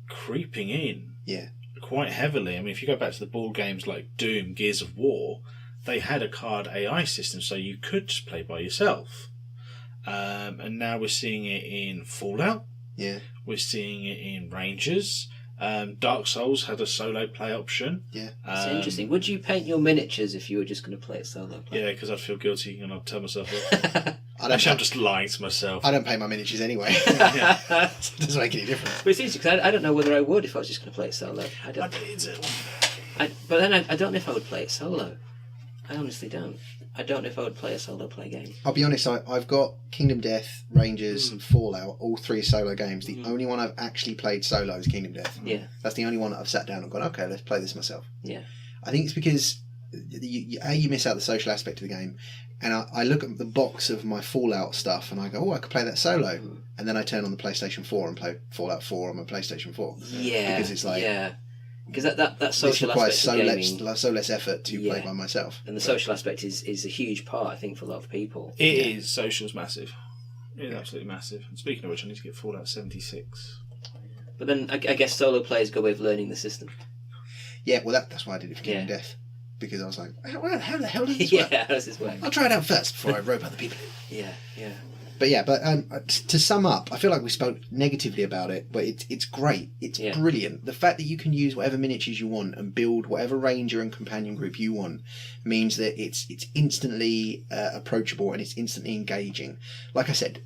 C: creeping in.
B: Yeah.
C: Quite heavily. I mean, if you go back to the board games like Doom, Gears of War, they had a card AI system, so you could just play by yourself. And now we're seeing it in Fallout.
B: Yeah.
C: We're seeing it in Rangers. Dark Souls had a solo play option.
B: Yeah.
A: It's interesting. Would you paint your miniatures if you were just going to play it solo?
C: Yeah, because I'd feel guilty and I'd tell myself off.
B: Actually,
C: I'm just lying to myself.
B: I don't paint my miniatures anyway. It doesn't make any difference.
A: But it's interesting because I don't know whether I would if I was just going to play it solo. I don't. But then I don't know if I would play it solo. I honestly don't. I don't know if I would play a solo play game.
B: I'll be honest, I've got Kingdom Death, Rangers, and Fallout, all 3 solo games. The only one I've actually played solo is Kingdom Death.
A: Yeah.
B: That's the only one that I've sat down and gone, okay, let's play this myself.
A: Yeah.
B: I think it's because you miss out the social aspect of the game, and I look at the box of my Fallout stuff and I go, oh, I could play that solo, and then I turn on the PlayStation 4 and play Fallout 4 on my PlayStation 4.
A: Yeah.
B: Because it's like...
A: Yeah. Because that social
B: requires
A: aspect of gaming...
B: so less effort to play by myself.
A: And the social aspect is a huge part, I think, for a lot of people.
C: It is. Social's massive. It is absolutely massive. And speaking of which, I need to get Fallout 76.
A: But then I guess solo play is a good way of learning the system.
B: Yeah, well, that's why I did it for Kingdom Death. Because I was like, how the hell does this work?
A: Yeah, how does this work?
B: I'll try it out first before I rope other people.
A: Yeah.
B: But to sum up, I feel like we spoke negatively about it, but it's great. It's brilliant. The fact that you can use whatever miniatures you want and build whatever ranger and companion group you want means that it's instantly approachable and it's instantly engaging. Like I said,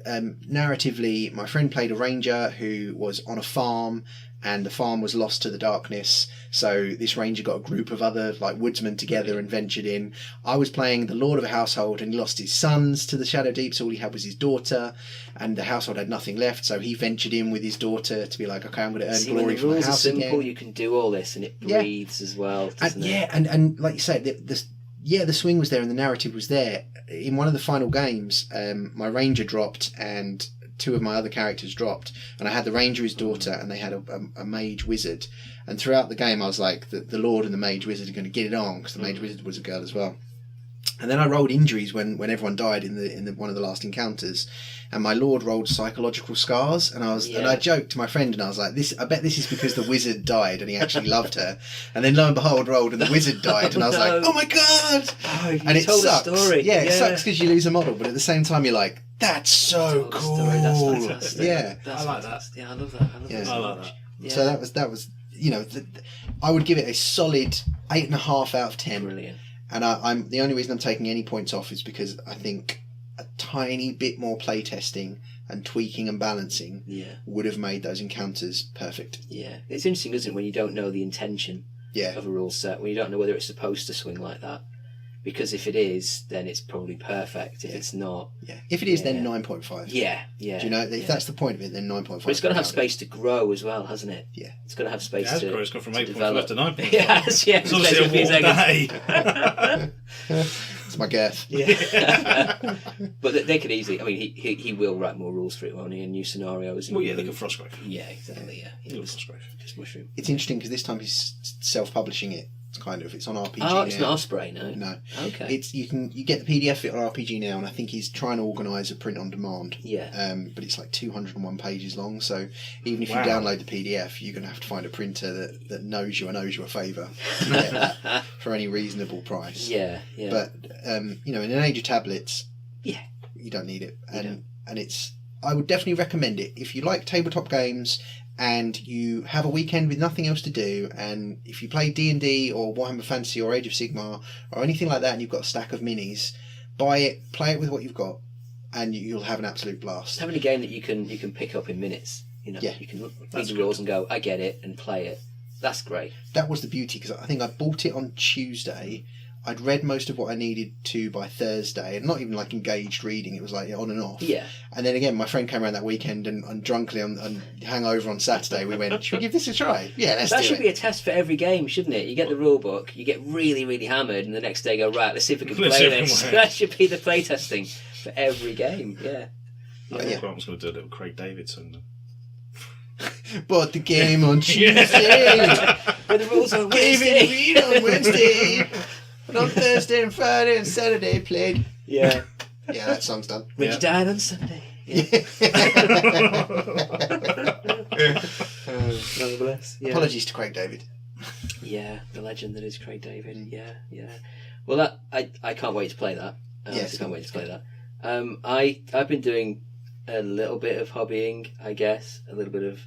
B: narratively, my friend played a ranger who was on a farm, and the farm was lost to the darkness, so this ranger got a group of other woodsmen together and ventured in. I was playing the lord of a household, and he lost his sons to the Shadow Deep, so all he had was his daughter, and the household had nothing left, so he ventured in with his daughter to be like, okay, I'm going to earn glory for my house again.
A: When the rules are simple, you can do all this, and it breathes as well, doesn't it?
B: Yeah, and like you said, the swing was there and the narrative was there. In one of the final games, my ranger dropped and 2 of my other characters dropped, and I had the ranger, his daughter, and they had a mage wizard. And throughout the game, I was like, the lord and the mage wizard are going to get it on, because the mage wizard was a girl as well. And then I rolled injuries when everyone died in the one of the last encounters, and my lord rolled psychological scars, and I joked to my friend, and I was like, I bet this is because the wizard died and he actually loved her. And then lo and behold, rolled and the wizard died, and I was like, oh my god!
A: And it sucks. A story.
B: Yeah, it sucks because you lose a model, but at the same time you're like, that's so cool.
A: That's fantastic.
B: Yeah,
C: I like that.
A: Yeah, I love that. I love that. Yeah.
B: So that was I would give it a solid 8.5 out of 10.
A: Brilliant.
B: And I'm the only reason I'm taking any points off is because I think a tiny bit more playtesting and tweaking and balancing would have made those encounters perfect. Yeah,
A: it's interesting, isn't it, when you don't know the intention of a rule set, when you don't know whether it's supposed to swing like that. Because if it is, then it's probably perfect. If it's not...
B: Yeah. If it is, then 9.5.
A: Yeah.
B: Do you know, if that's the point of it, then 9.5.
A: But it's got to have space to grow as well, hasn't it?
B: Yeah.
A: It's got to have space to
C: grow. It's gone from 8.5 to 9.5.
A: Yes, yeah.
C: It's obviously a day.
B: It's my girth.
A: Yeah. But they could easily... I mean, he will write more rules for it, won't he? And new scenarios.
C: Well, yeah, like a Frostgrave.
A: Yeah, exactly, yeah.
C: Frostgrave.
A: Just mushroom.
B: It's interesting because this time he's self-publishing it. It's on RPG
A: now. It's not
B: Osprey,
A: no?
B: No.
A: Okay.
B: You get the PDF of it on RPG now, and I think he's trying to organise a print on demand.
A: Yeah.
B: But it's like 201 pages long, so even if you download the PDF, you're going to have to find a printer that knows you and owes you a favour to get that for any reasonable price.
A: Yeah.
B: But in an age of tablets,
A: you
B: don't need it, and I would definitely recommend it if you like tabletop games. And you have a weekend with nothing else to do, and if you play D&D or Warhammer Fantasy or Age of Sigmar or anything like that, and you've got a stack of minis, buy it, play it with what you've got, and you'll have an absolute blast.
A: Having a game that you can pick up in minutes, you can read the rules and go, I get it, and play it. That's great.
B: That was the beauty, because I think I bought it on Tuesday. I'd read most of what I needed to by Thursday, and not even like engaged reading, it was like on and off.
A: Yeah.
B: And then again, my friend came around that weekend and drunkenly on hangover on Saturday, we went, should we give this a try? Yeah, let's do it.
A: That should be a test for every game, shouldn't it? You get the rule book, you get really, really hammered, and the next day go, right, let's see if we can play this. That should be the play testing for every game, yeah.
C: I think I was going to do a little Craig David song then.
B: Bought the game on Tuesday.
A: But the rules on
B: Wednesday.
A: Wednesday.
B: Read on Wednesday. But on Thursday and Friday and Saturday played.
A: Yeah.
B: Yeah, that song's done.
A: Rich died on Sunday. Yeah.
B: Apologies to Craig David.
A: Yeah, the legend that is Craig David. Yeah. Well, I can't wait to play that. I can't wait to play that. I've been doing a little bit of hobbying, I guess, a little bit of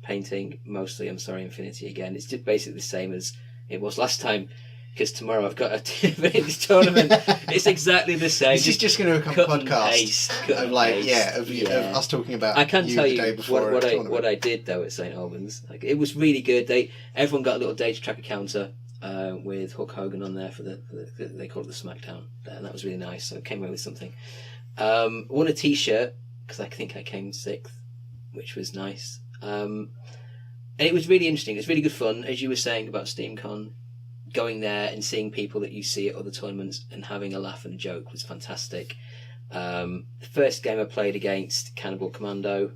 A: painting mostly I'm Sorry Infinity again. It's just basically the same as it was last time. Because tomorrow I've got this tournament. It's exactly the same.
B: This is just going to become a podcast of us talking about.
A: I can tell
B: the
A: you
B: day before
A: what I did though at St Albans. Like, it was really good. Everyone got a little data tracker counter with Hulk Hogan on there for the they call it the SmackDown, and that was really nice. So I came away with something. Won a T-shirt because I think I came 6th, which was nice. And it was really interesting. It was really good fun, as you were saying about SteamCon. Going there and seeing people that you see at other tournaments and having a laugh and a joke was fantastic. The first game I played against Cannibal Commando,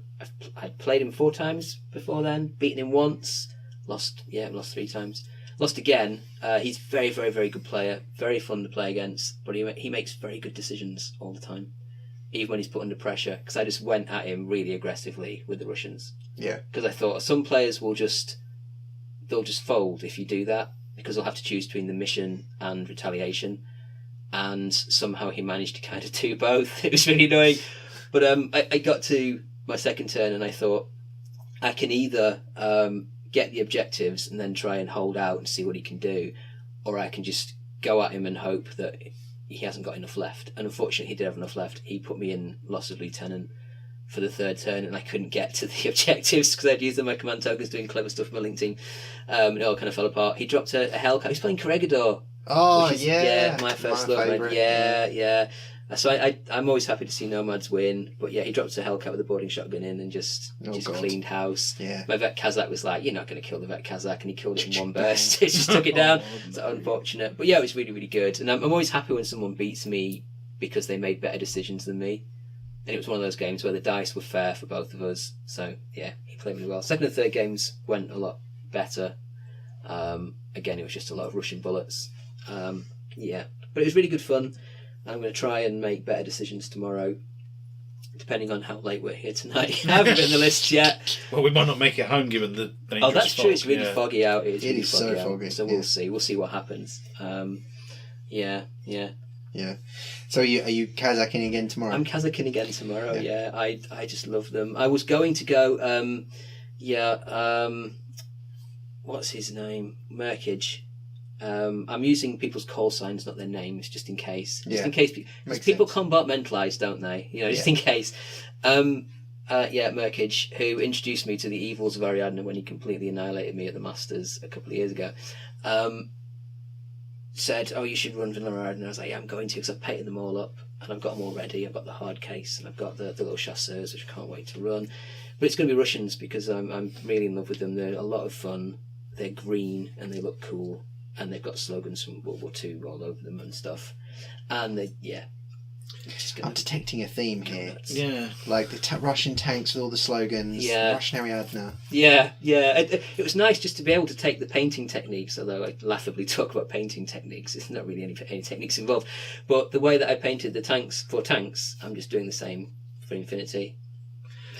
A: I'd played him 4 times before then, beaten him once, lost 3 times. Lost again. He's very, very, very good player, very fun to play against, but he makes very good decisions all the time, even when he's put under pressure, because I just went at him really aggressively with the Russians.
B: Yeah.
A: Because I thought some players they'll just fold if you do that, because they'll have to choose between the mission and retaliation, and somehow he managed to kind of do both. It was really annoying. But I got to my second turn and I thought, I can either get the objectives and then try and hold out and see what he can do, or I can just go at him and hope that he hasn't got enough left. And unfortunately he did have enough left. He put me in loss of lieutenant for the third turn, and I couldn't get to the objectives because I'd used my command tokens doing clever stuff with my link team. It all kind of fell apart. He dropped a Hellcat. He was playing Corregidor.
B: Oh,
A: My first love.
B: favourite.
A: Yeah. So I'm always happy to see Nomads win, but yeah, he dropped a Hellcat with a boarding shotgun in and just cleaned house.
B: Yeah.
A: My Vet Kazakh was like, you're not going to kill the Vet Kazakh, and he killed it in one burst. It just took it down. It's unfortunate. But yeah, it was really, really good. And I'm always happy when someone beats me because they made better decisions than me. And it was one of those games where the dice were fair for both of us. So yeah, he played really well. Second and third games went a lot better. Again, it was just a lot of Russian bullets. But it was really good fun. I'm going to try and make better decisions tomorrow, depending on how late we're here tonight. I haven't been on the list yet.
C: Well, we might not make it home given the dangerous
A: Oh, that's
C: fog.
A: true. It's really foggy out. It
B: It
A: really
B: is so foggy.
A: So we'll see. We'll see what happens. Yeah.
B: So are you Kazakhing again tomorrow?
A: I'm Kazakhing again tomorrow. Yeah. I just love them. I was going to go. What's his name? Merkage. I'm using people's call signs, not their names, just in case. Because people compartmentalise, don't they? Just in case. Merkage, who introduced me to the evils of Ariadne when he completely annihilated me at the Masters a couple of years ago, said, "Oh, you should run Vanilla Ariadne." I was like, "Yeah, I'm going to, because I've painted them all up and I've got them all ready. I've got the hard case and I've got the little chasseurs, which I can't wait to run." But it's going to be Russians because I'm really in love with them. They're a lot of fun. They're green and they look cool. And they've got slogans from World War II all over them and stuff. And
B: I'm detecting a theme here.
C: Yeah.
B: Like the Russian tanks with all the slogans.
A: Yeah.
B: Russian Ariadne.
A: Yeah. It was nice just to be able to take the painting techniques, although I laughably talk about painting techniques. There's not really any techniques involved. But the way that I painted the tanks for tanks, I'm just doing the same for Infinity.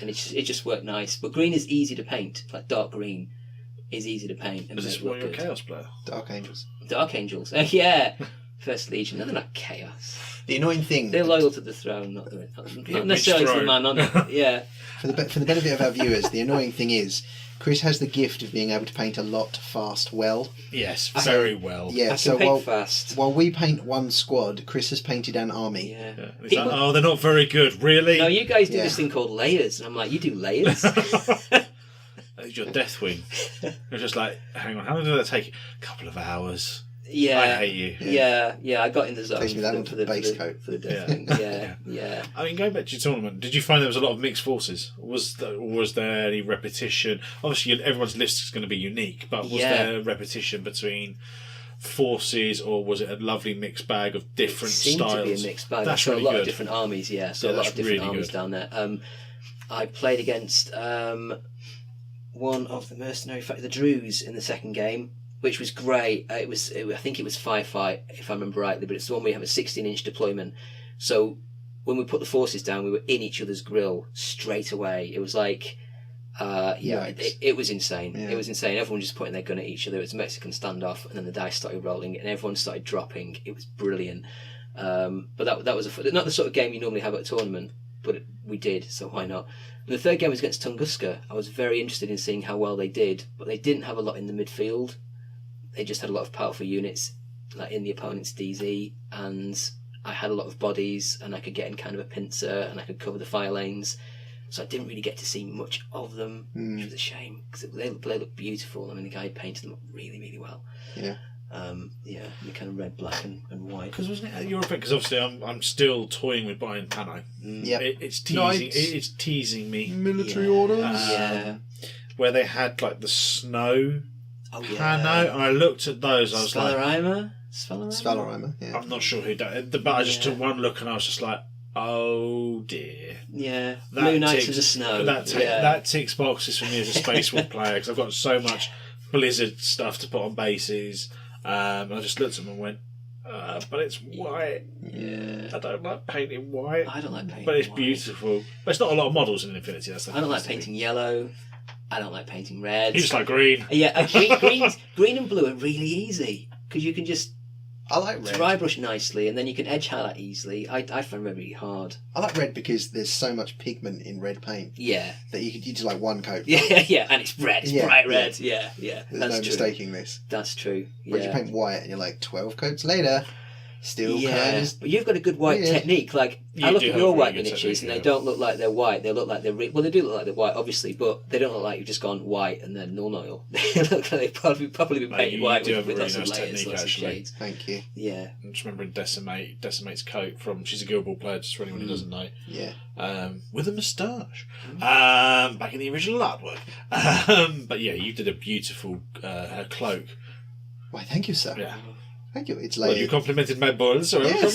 A: And it just worked nice. But green is easy to paint, like dark green. Is easy to paint. And
C: is this why you're a Chaos player?
B: Dark Angels.
A: Dark Angels. Yeah. First Legion. No, they're not Chaos.
B: The annoying thing.
A: They're loyal to the throne, not necessarily to the man on it. Yeah.
B: For the benefit of our viewers, the annoying thing is, Chris has the gift of being able to paint a lot fast well.
C: Yes, very well.
B: Yeah,
A: I can paint fast.
B: While we paint one squad, Chris has painted an army.
A: Yeah.
C: It's like, oh, they're not very good, really?
A: No, you guys do this thing called layers. And I'm like, you do layers?
C: It's your Deathwing. You're just like, hang on, how long did that take? A couple of hours.
A: Yeah.
C: I hate you.
A: Yeah, I got in the zone
B: Takes me that onto the base coat.
A: For the Deathwing. Yeah.
C: I mean, going back to your tournament, did you find there was a lot of mixed forces? Was there any repetition? Obviously, everyone's list is going to be unique, but was there repetition between forces, or was it a lovely mixed bag of different styles?
A: It seemed to be a mixed bag.
C: That's
A: really
C: really
A: a lot
C: good.
A: of different armies, So a lot of different
C: really
A: armies
C: good.
A: down there. I played against one of the mercenary, the Druze, in the second game, which was great. I think it was firefight, if I remember rightly, but it's the one where you have a 16-inch deployment. So when we put the forces down, we were in each other's grill straight away. It was like, it was insane.
B: Yeah.
A: It was insane. Everyone just putting their gun at each other. It was a Mexican standoff, and then the dice started rolling, and everyone started dropping. It was brilliant. But that was not the sort of game you normally have at a tournament. But we did, so why not? And the third game was against Tunguska. I was very interested in seeing how well they did, but they didn't have a lot in the midfield. They just had a lot of powerful units like in the opponent's DZ, and I had a lot of bodies, and I could get in kind of a pincer, and I could cover the fire lanes. So I didn't really get to see much of them, which was a shame, because they look beautiful. I mean, the guy painted them up really, really well.
B: Yeah.
A: The kind of red, black, and white.
C: Because wasn't it your effect? Because obviously I'm still toying with buying Pano.
B: Yeah.
C: It's teasing. It's teasing me.
B: Military orders.
C: Where they had like the snow Pano,
A: yeah.
C: and I looked at those. I was like,
B: Svalorimer. Yeah.
C: I'm not sure who did it, but I just took one look and I was just like, oh dear.
A: Yeah. Blue Knights of the Snow.
C: That ticks boxes for me as a Space Wolf player, because I've got so much Blizzard stuff to put on bases. I just looked at them and went, but it's white.
A: Yeah.
C: I don't like painting white.
A: I don't like painting
C: but it's
A: white.
C: beautiful. But it's not a lot of models in Infinity. That's the
A: I don't like painting yellow. I don't like painting red.
C: You just like green.
A: Yeah, green and blue are really easy, because you can just
B: I like red.
A: dry brush nicely, and then you can edge highlight easily. I find red really hard.
B: I like red because there's so much pigment in red paint
A: Yeah.
B: that you just like one coat.
A: Yeah, and it's red. It's
B: Yeah,
A: bright red. Yeah.
B: There's
A: That's
B: no
A: true.
B: mistaking this.
A: That's true.
B: Whereas you paint white and you're like 12 coats later, still kind of.
A: But you've got a good white
B: weird.
A: technique. Like,
C: You
A: I look
C: do
A: at
C: have
A: your
C: a
A: white
C: really good
A: miniatures, and
C: technique,
A: they
C: yeah.
A: don't look like they're white. They look like they're well, they do look like they're white, obviously, but they don't look like you've just gone white and then null oil. They look like they've probably been
C: Mate,
A: painted
C: you
A: white
C: do
A: with
C: have a
A: lots
C: really
A: of
C: nice
A: layers,
C: technique,
A: lots of
C: actually.
A: shades.
B: Thank you.
A: Yeah.
C: I'm just remembering Decimate's coat from. She's a Guild Ball player, just for anyone who doesn't know.
B: Yeah.
C: With a moustache. Back in the original artwork. But yeah, you did a beautiful her cloak.
B: Why, thank you, sir.
C: Yeah.
B: Thank you. It's
C: Well,
B: like
C: you complimented my balls, so
B: Yes.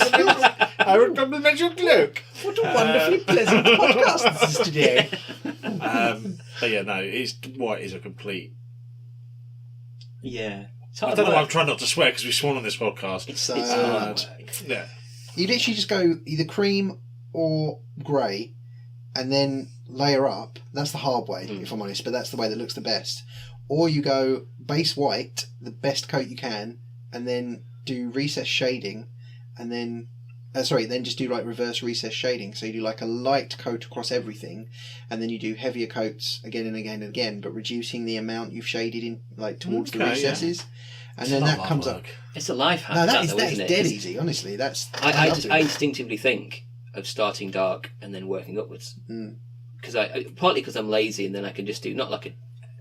C: I would compliment your cloak.
B: what a wonderfully pleasant podcast this is today.
C: But yeah, no, white is a complete.
A: Yeah. It's
C: I
A: hard
C: don't know why I'm
A: work.
C: trying not to swear because we've sworn on this podcast.
A: It's
B: So,
A: hard work.
C: Yeah.
B: You literally just go either cream or grey and then layer up. That's the hard way, if I'm honest, but that's the way that looks the best. Or you go base white, the best coat you can, and then do recess shading, and then then just do like reverse recess shading. So you do like a light coat across everything, and then you do heavier coats again and again and again, but reducing the amount you've shaded in like towards the
C: Okay,
B: recesses. And
C: It's
B: then
C: a lot
B: that
C: of
B: comes
C: hard
B: up.
C: work.
A: It's a life hack.
B: No,
A: that
B: that
A: though,
B: is
A: isn't it?
B: dead
A: 'Cause
B: easy, honestly. That's
A: I
B: love doing
A: I
B: that.
A: instinctively think of starting dark and then working upwards.
B: Mm.
A: Because partly because I'm lazy, and then I can just do not like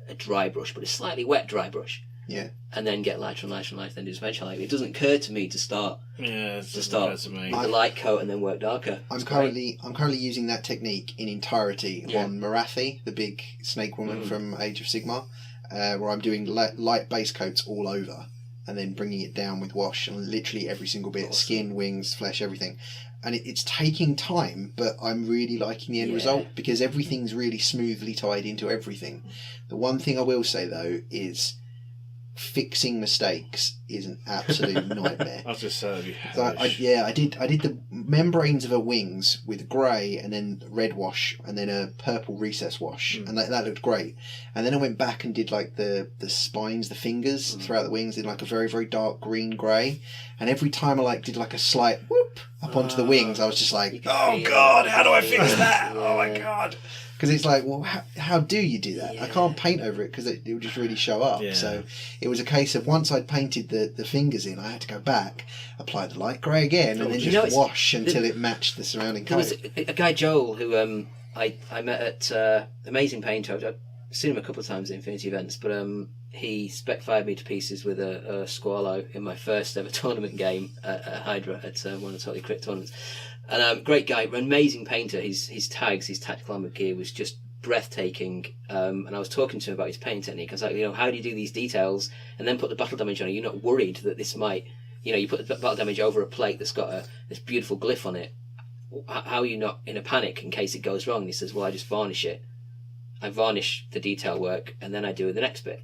A: a dry brush, but a slightly wet dry brush.
B: Yeah.
A: And then get lighter and lighter and lighter, then do some edge highlight. It doesn't occur to me to start
C: Yeah, it's
A: to
C: just
A: start
C: to me.
A: with a light coat and then work darker.
B: I'm
A: It's great.
B: currently using that technique in entirety
A: Yeah.
B: on Marathi, the big snake woman from Age of Sigmar, where I'm doing light base coats all over and then bringing it down with wash and literally every single bit,
A: Awesome.
B: skin, wings, flesh, everything. And it's taking time, but I'm really liking the end
A: Yeah.
B: result because everything's really smoothly tied into everything. The one thing I will say though is fixing mistakes is an absolute nightmare.
C: I was just saying.
B: So I did the membranes of her wings with grey and then red wash and then a purple recess wash and that looked great. And then I went back and did like the spines, the fingers throughout the wings in like a very, very dark green grey. And every time I did like a slight whoop up onto the wings, I was just like,
A: can
B: oh
A: feel
B: God,
A: it.
B: how do I fix that?
A: Yeah.
B: Oh my God. Because it's like, well, how do you do that? I can't paint over it because it would just really show up.
C: Yeah.
B: So it was a case of once I'd painted the fingers in, I had to go back, apply the light grey again, and then
A: you know,
B: just wash until it matched the surrounding
A: There was
B: coat.
A: a guy, Joel, who I met at Amazing Painter. I've seen him a couple of times at Infinity events, but he spec-fired me to pieces with a Squalo in my first ever tournament game at Hydra at one of the Totally Crit tournaments. And great guy, amazing painter. His tags, his tactical armor gear was just breathtaking. And I was talking to him about his painting technique. I was like, how do you do these details and then put the battle damage on it? You're not worried that this might, you put the battle damage over a plate that's got this beautiful glyph on it. How are you not in a panic in case it goes wrong? And he says, well, I just varnish it. I varnish the detail work and then I do the next bit.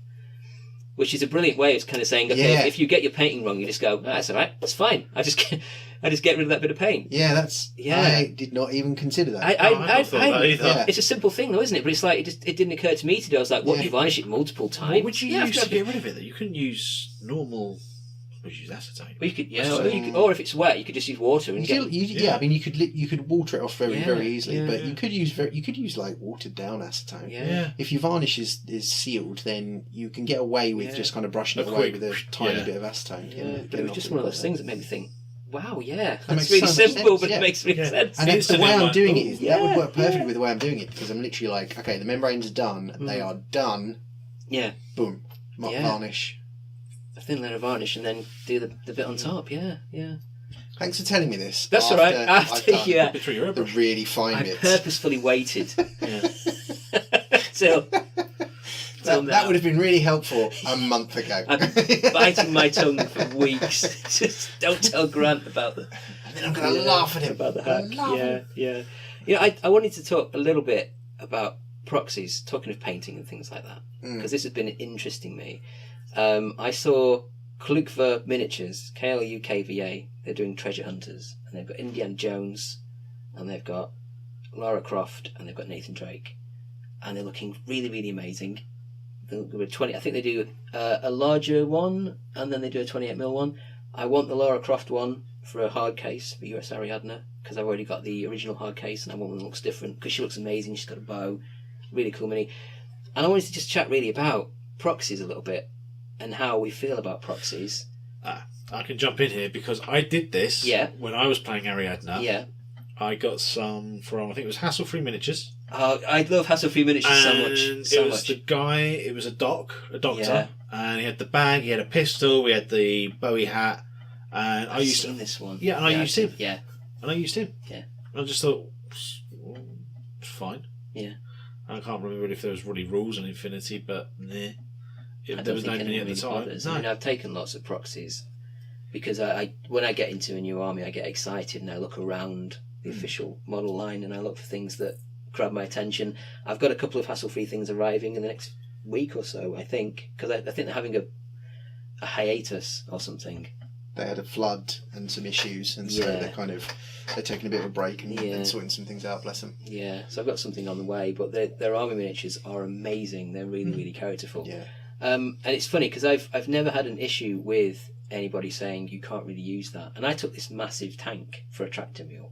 A: Which is a brilliant way of kind of saying, okay,
B: Yeah.
A: if you get your painting wrong, you just go, that's all right, that's fine. I just get rid of that bit of paint.
B: Yeah,
A: Yeah.
B: I did not even consider that.
C: I not thought that either.
B: Yeah.
A: It's a simple thing though, isn't it? But it's like, it didn't occur to me to do. I was like, what,
B: Yeah.
A: you varnish it multiple times?
C: What would you
A: Yeah,
C: use to get rid of it? That you couldn't use normal We use acetate.
A: Well, you could, or if it's wet, you could just use water and
B: I mean, you could water it off very easily, but
C: yeah.
B: you could use like watered down acetone.
A: Yeah.
B: If your varnish is sealed, then you can get away with just kind of brushing it away with a tiny bit of acetone.
A: It was just one of those things that made me think, wow,
B: That
A: that's
B: makes
A: really
B: so much
A: simple,
B: sense,
A: but it makes really sense.
B: And that's the way I'm doing it. Is that would work perfectly
A: yeah.
B: with the way I'm doing it, because I'm literally like, okay, the membranes are done. They are done.
A: Yeah.
B: Boom. Varnish.
A: A thin layer of varnish, and then do the bit on top. Yeah.
B: Thanks for telling me this.
A: That's all right. After
B: the really fine
A: I
B: bits.
A: purposefully waited till
B: that would have been really helpful a month ago.
A: I've been biting my tongue for weeks. Just don't tell Grant about the.
B: And then I'm going to laugh at him
A: about the hack. Yeah. You know, I wanted to talk a little bit about proxies. Talking of painting and things like that, because this has been interesting me. I saw Klukva Miniatures, KLUKVA. They're doing treasure hunters, and they've got Indiana Jones, and they've got Lara Croft, and they've got Nathan Drake, and they're looking really, really amazing. They're 20. I think they do a larger one, and then they do a 28mm one. I want the Lara Croft one for a hard case for US Ariadne, because I've already got the original hard case, and I want one that looks different, because she looks amazing. She's got a bow, really cool mini. And I wanted to just chat really about proxies a little bit, and how we feel about proxies.
C: I can jump in here because I did this when I was playing Ariadne.
A: Yeah.
C: I got some from, I think it was Hassle-Free Miniatures.
A: Oh, I love Hassle-Free Miniatures so much.
C: It was the guy, it was a doctor, and he had the bag, he had a pistol, we had the Bowie hat, and
A: I've seen this one.
C: Yeah, and I used him.
A: Yeah.
C: And I used him.
A: Yeah.
C: And I just thought, fine.
A: Yeah.
C: I can't remember if there was really rules on Infinity, but there was no many at the time.
A: Bothers. I mean, I've taken lots of proxies because I when I get into a new army, I get excited and I look around the official model line and I look for things that grab my attention. I've got a couple of hassle-free things arriving in the next week or so, I think, because I think they're having a hiatus or something.
B: They had a flood and some issues, and so they're taking a bit of a break and sorting some things out. Bless them.
A: Yeah, so I've got something on the way, but their army miniatures are amazing. They're really, really characterful.
B: Yeah.
A: And it's funny because I've never had an issue with anybody saying you can't really use that. And I took this massive tank for a tractor mule.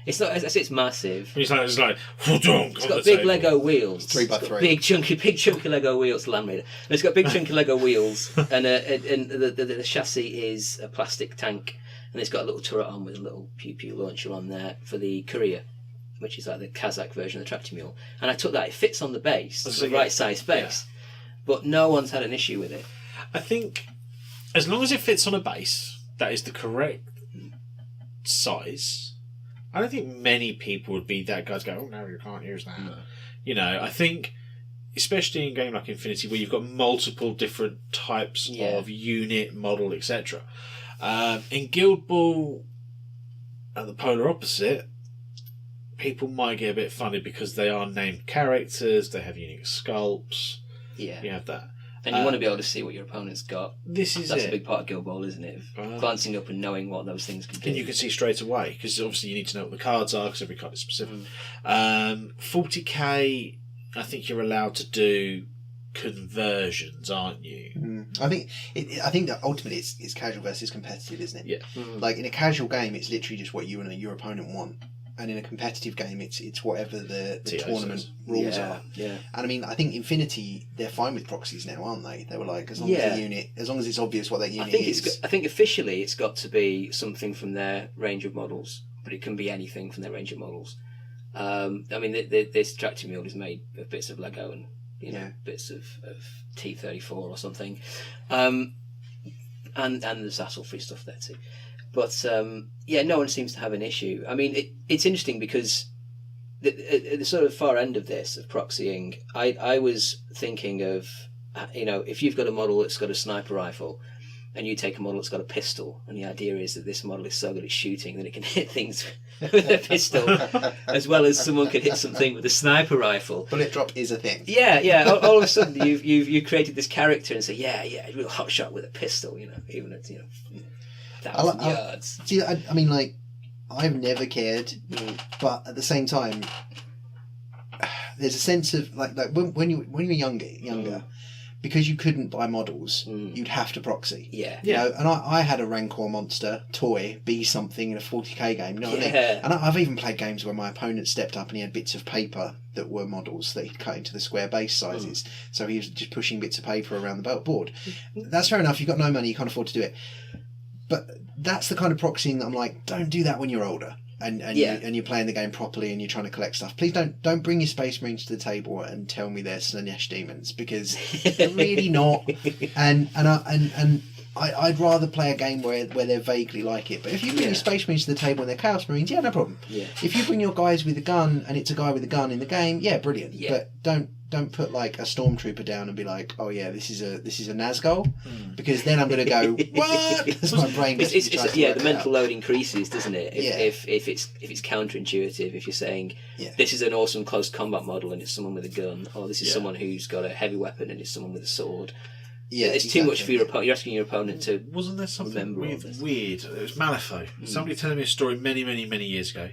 A: It's not. I say it's massive.
C: It's like
A: it's got big Lego wheels.
B: 3x3.
A: Big chunky Lego wheels. Land Raider. And it's got big chunky Lego wheels, and the chassis is a plastic tank, and it's got a little turret on with a little pew launcher on there for the courier, which is like the Kazakh version of the tractor mule. And I took that. It fits on the base, it's the right size base, but no one's had an issue with it.
C: I think as long as it fits on a base that is the correct size. I don't think many people would be that guys go, oh no, you can't use that. No. You know, I think, especially in a game like Infinity, where you've got multiple different types of unit, model, etc. In Guild Ball, at the polar opposite, people might get a bit funny because they are named characters, they have unique sculpts.
A: Yeah.
C: You have that.
A: And you want to be able to see what your opponent's got.
C: That's
A: a big part of Guild Ball, isn't it? Glancing up and knowing what those things can do.
C: And you can see straight away, because obviously you need to know what the cards are, because every card is specific. 40k, I think you're allowed to do conversions, aren't you?
B: I think that ultimately it's casual versus competitive, isn't it?
C: Yeah.
B: Like in a casual game, it's literally just what you and your opponent want. And in a competitive game, it's whatever the tournament rules are.
A: Yeah.
B: And I mean, I think Infinity, they're fine with proxies now, aren't they? They were like, as long as it's obvious what that unit is.
A: I think officially it's got to be something from their range of models, but it can be anything from their range of models. I mean, this tractor mule is made of bits of Lego and bits of T-34 or something, and there's hassle-free stuff there too. But no one seems to have an issue. I mean, it's interesting because at the sort of far end of this, of proxying, I was thinking of, if you've got a model that's got a sniper rifle and you take a model that's got a pistol, and the idea is that this model is so good at shooting that it can hit things with a pistol as well as someone could hit something with a sniper rifle.
B: Bullet drop is a thing.
A: Yeah. All of a sudden you've created this character and say, real hot shot with a pistol, even at 1,000 yards.
B: See, I mean, like, I've never cared, but at the same time, there's a sense of like when you were younger, because you couldn't buy models, you'd have to proxy.
A: Yeah.
B: You know, and I had a Rancor monster toy be something in a 40k game. You know what I mean?
A: Yeah.
B: And I've even played games where my opponent stepped up and he had bits of paper that were models that he'd cut into the square base sizes. So he was just pushing bits of paper around the board. That's fair enough. You've got no money. You can't afford to do it. But that's the kind of proxying that I'm like, don't do that when you're older. And you're playing the game properly and you're trying to collect stuff. Please don't bring your Space Marines to the table and tell me they're Slanesh demons, because they're really not. And I'd rather play a game where they're vaguely like it. But if you bring your Space Marines to the table and they're Chaos Marines, no problem.
A: Yeah.
B: If you bring your guys with a gun and it's a guy with a gun in the game, brilliant. Yeah. But don't put like a stormtrooper down and be like, oh yeah, this is a Nazgul, because then I'm going to go what? As my brain gets
A: the mental load increases, doesn't it? If it's counterintuitive, if you're saying this is an awesome close combat model and it's someone with a gun, or this is someone who's got a heavy weapon and it's someone with a sword. Yeah, it's too much for your opponent. You're asking your opponent to.
C: Wasn't there something weird? It was Malifaux. Somebody telling me a story many years ago.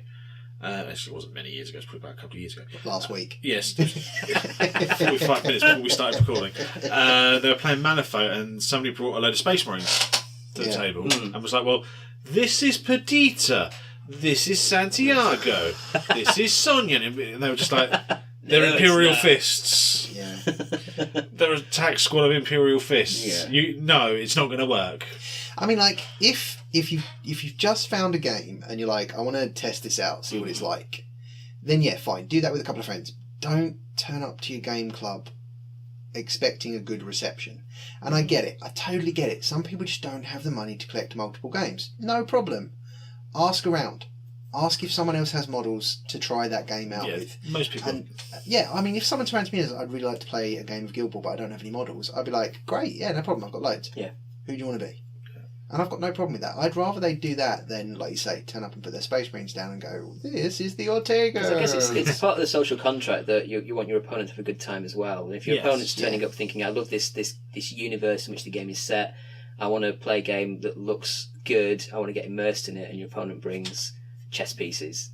C: Actually, it wasn't many years ago. It's probably about a couple of years ago.
B: Last week.
C: Yes, 45 minutes before we started recording. They were playing Malifaux, and somebody brought a load of Space Marines to the table, and was like, "Well, this is Perdita, this is Santiago, this is Sonia," and they were just like, "They're Imperial fists."
B: Yeah.
C: They're a attack squad of Imperial fists.
A: Yeah.
C: No, it's not going to work.
B: I mean, like, if you've just found a game and you're like, I want to test this out, see what it's like, then fine, do that with a couple of friends. Don't turn up to your game club expecting a good reception. And I get it. I totally get it. Some people just don't have the money to collect multiple games. No problem. Ask around. Ask if someone else has models to try that game out with.
C: Most people.
B: And I mean, if someone turns to me and says, I'd really like to play a game of Guild Ball, but I don't have any models, I'd be like, great, no problem, I've got loads.
A: Yeah.
B: Who do you want to be? And I've got no problem with that. I'd rather they do that than, like you say, turn up and put their Space Marines down and go, this is the Ortega.
A: I guess it's part of the social contract that you want your opponent to have a good time as well. And if your opponent's turning up thinking, I love this universe in which the game is set, I want to play a game that looks good, I want to get immersed in it, and your opponent brings chess pieces.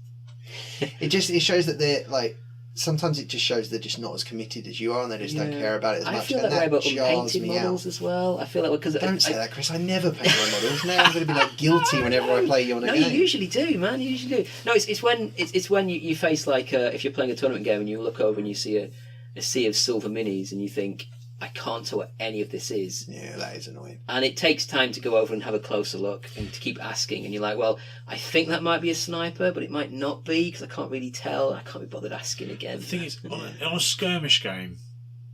B: It shows that they're like, sometimes it just shows they're just not as committed as you are, and they just don't care about it as much.
A: I feel that way about unpainted models as well. I feel that way because
B: don't say that, Chris. I never paint my models. Now I'm going to be like guilty whenever I play you on a game.
A: No, you usually do, man. You usually do. No, it's when you face like if you're playing a tournament game and you look over and you see a sea of silver minis and you think, I can't tell what any of this is.
B: Yeah, that is annoying.
A: And it takes time to go over and have a closer look and to keep asking. And you're like, well, I think that might be a sniper, but it might not be because I can't really tell. I can't be bothered asking again.
C: The thing is, on a skirmish game,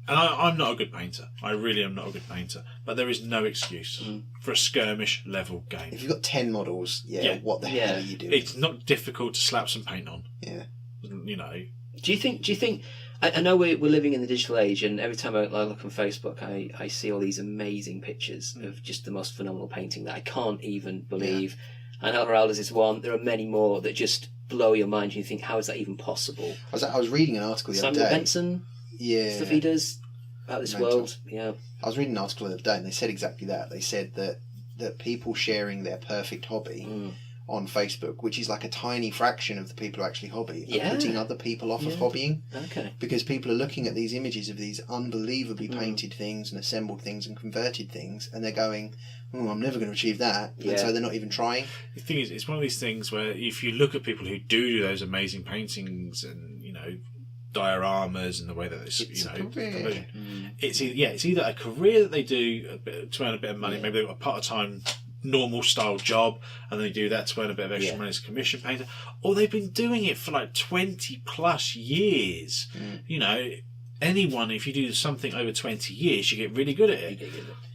C: and I'm not a good painter. I really am not a good painter. But there is no excuse for a skirmish level game.
B: If you've got 10 models, what the hell are you doing?
C: It's not difficult to slap some paint on.
B: Yeah.
C: You know.
A: Do you think? I know we're living in the digital age, and every time I look on Facebook, I see all these amazing pictures of just the most phenomenal painting that I can't even believe. Yeah. And Esmeralda's is one. There are many more that just blow your mind, and you think, how is that even possible?
B: I was reading an article the other day.
A: Samuel Benson, stuff he does about this world. Yeah,
B: I was reading an article the other day, and they said exactly that. They said that people sharing their perfect hobby on Facebook, which is like a tiny fraction of the people who actually hobby, are putting other people off of hobbying. Okay. Because people are looking at these images of these unbelievably painted things and assembled things and converted things, and they're going, I'm never going to achieve that. And so they're not even trying. The thing is,
C: it's one of these things where if you look at people who do those amazing paintings and, dioramas and the way that it's either a career that they do to earn a bit of money, maybe they've got a part-time normal style job and they do that to earn a bit of extra money as a commission painter, or they've been doing it for like 20 plus years. Anyone, if you do something over 20 years, you get really good at it.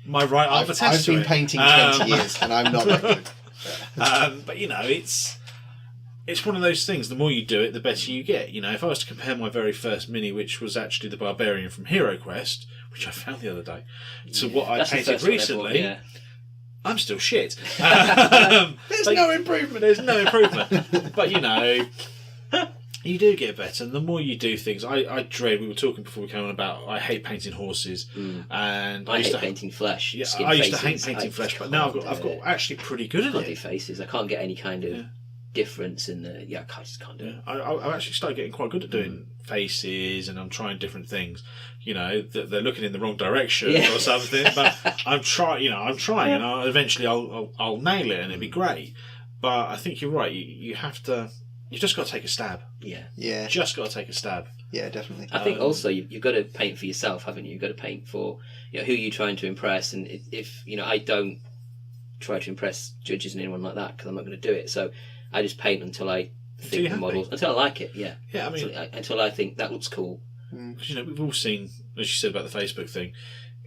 C: My right arm attests to it.
B: I've been painting 20 years and I'm not that good.
C: But it's one of those things. The more you do it, the better you get. If I was to compare my very first mini, which was actually the Barbarian from Hero Quest, which I found the other day, to what I painted recently, I'm still shit.
B: There's no improvement.
C: There's no improvement. But you do get better, and the more you do things, I dread. We were talking before we came on about I hate painting horses, and
A: I used to painting flesh.
C: I used to hate painting flesh, but now I've got actually pretty good at it.
A: I can't do faces. I can't get any kind of difference, and I just can't do it.
C: I've actually started getting quite good at doing faces, and I'm trying different things. They're looking in the wrong direction or something, but I'm trying. And eventually I'll nail it, and it'll be great. But I think you're right. You have to. You've just got to take a stab.
B: Yeah.
C: Just got to take a stab.
B: Yeah, definitely.
A: I think also you've got to paint for yourself, haven't you? You've got to paint for who you're trying to impress, and if I don't try to impress judges and anyone like that because I'm not going to do it. So I just paint until I think the models until I like it. Yeah.
C: Yeah, I mean,
A: until I think that looks cool.
C: Because we've all seen, as you said about the Facebook thing,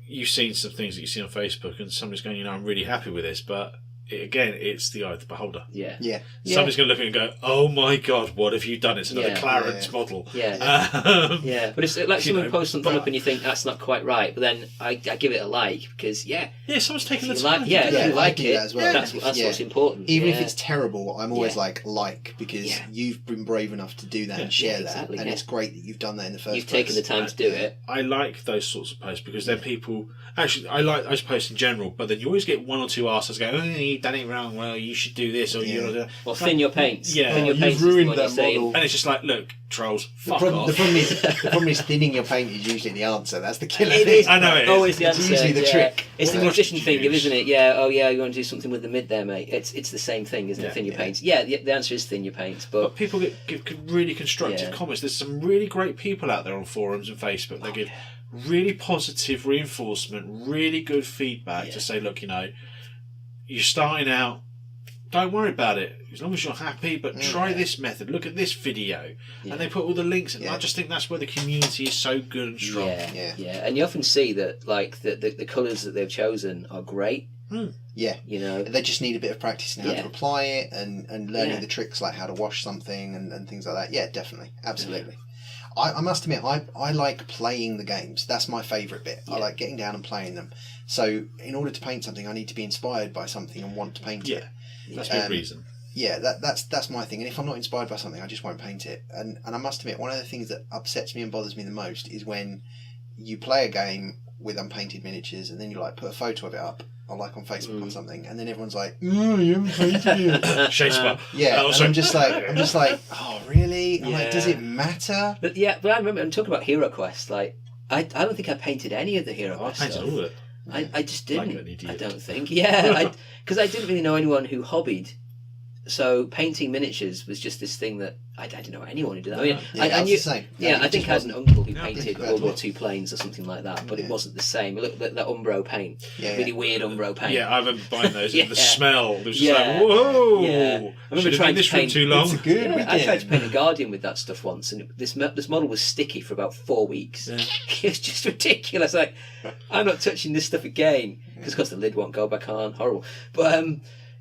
C: you've seen some things that you see on Facebook, and somebody's going, I'm really happy with this, but. Again, it's the eye of the beholder.
B: Yeah.
C: Somebody's going to look at it and go, "Oh my God, what have you done? It's another Clarence model."
A: Yeah. But it's like someone posts something up and you think that's not quite right, but then I give it a like because
C: someone's taking the time.
A: If you like it
B: as well.
A: That's what's important.
B: Even if it's terrible, I'm always like because you've been brave enough to do that and share that, and it's great that you've done that in the first place.
A: You've taken the time to do it.
C: I like those sorts of posts because then people actually I like those posts in general, but then you always get one or two arseholes going, "Oh, you've done it wrong. Well, you should do this or you know."
A: Or thin your paints.
C: Yeah,
A: thin your paints
B: you've ruined that
C: And
B: model.
C: it's just like, look, trolls, fuck off.
B: The problem is thinning your paint is usually the answer. That's the killer
A: It
B: thing.
A: is.
C: I know it is.
A: Always the answer.
B: It's usually the trick.
A: It's the musician thing, isn't it? Yeah. Oh yeah, you want to do something with the mid there, mate. It's the same thing, isn't it? Thin your paints. Yeah. The answer is thin your paints, but
C: people give really constructive comments. There's some really great people out there on forums and Facebook. They give really positive reinforcement, really good feedback to say, look, you're starting out. Don't worry about it. As long as you're happy, but try this method. Look at this video. And they put all the links in. I just think that's where the community is so good and strong.
A: Yeah. And you often see that the colours that they've chosen are great.
B: Yeah. They just need a bit of practice in how to apply it and learning the tricks like how to wash something and things like that. Yeah, definitely. Absolutely. I must admit, I like playing the games. That's my favourite bit. I like getting down and playing them. So in order to paint something, I need to be inspired by something and want to paint it.
C: That's a good reason.
B: Yeah, that's my thing. And if I'm not inspired by something, I just won't paint it. And I must admit, one of the things that upsets me and bothers me the most is when you play a game with unpainted miniatures and then you put a photo of it up, or on Facebook or something, and then everyone's like, "Oh, you haven't painted it."
C: Shakespeare.
B: Yeah, and I'm just like, "Oh, really?" I'm like, "Does it matter?"
A: But I remember I'm talking about Hero Quest. I don't think I painted any of the Hero Quest
C: I painted
A: stuff.
C: all of it.
A: I just didn't.
C: Like an idiot.
A: I don't think. Yeah, because I didn't really know anyone who hobbied. So painting miniatures was just this thing that I didn't know anyone who did that. I mean, I knew.
B: the same.
A: I think I had an uncle who painted World War II planes or something like that, but it wasn't the same. Look, that Umbro paint, really weird Umbro paint.
C: Yeah, I remember buying those. The smell, it was just
A: Yeah.
C: like, whoa!
A: Yeah. I remember trying to paint
C: too long.
B: It's a good
A: I tried to paint a Guardian with that stuff once, and this model was sticky for about 4 weeks.
C: Yeah.
A: It was just ridiculous. Like, I'm not touching this stuff again because, of course, the lid won't go back on. Horrible. But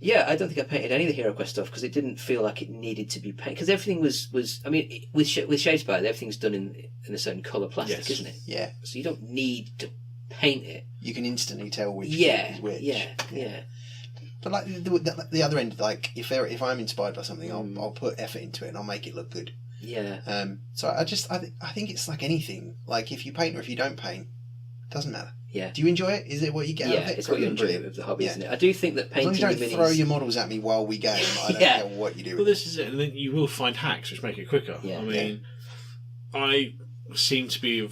A: I don't think I painted any of the Hero Quest stuff because it didn't feel like it needed to be painted. Because everything was. I mean, with Shadespire, everything's done in a certain colour plastic, isn't it?
B: Yeah.
A: So you don't need to paint it.
B: You can instantly tell which
A: Yeah.
B: is which.
A: Yeah.
B: But the other end, if I'm inspired by something, I'll put effort into it and I'll make it look good.
A: Yeah.
B: So I think it's like anything. Like if you paint or if you don't paint, it doesn't matter.
A: Yeah.
B: Do you enjoy it? Is it what you get out of it?
A: It's what you enjoy with the hobby, isn't it? I do think that
B: As
A: painting
B: long as you don't
A: the minis...
B: throw your models at me while we game, I don't care what you do.
C: Well, this is it. And then you will find hacks which make it quicker.
A: Yeah.
C: I mean, I seem to be...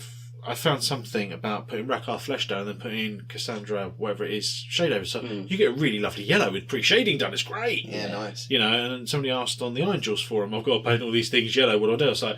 C: I found something about putting Rakarth flesh down and then putting Cassandra, whatever it is, shade over. So you get a really lovely yellow with pre-shading done. It's great.
B: Yeah, nice.
C: And somebody asked on the Angels forum, I've got to paint all these things yellow. What do I do? It's like,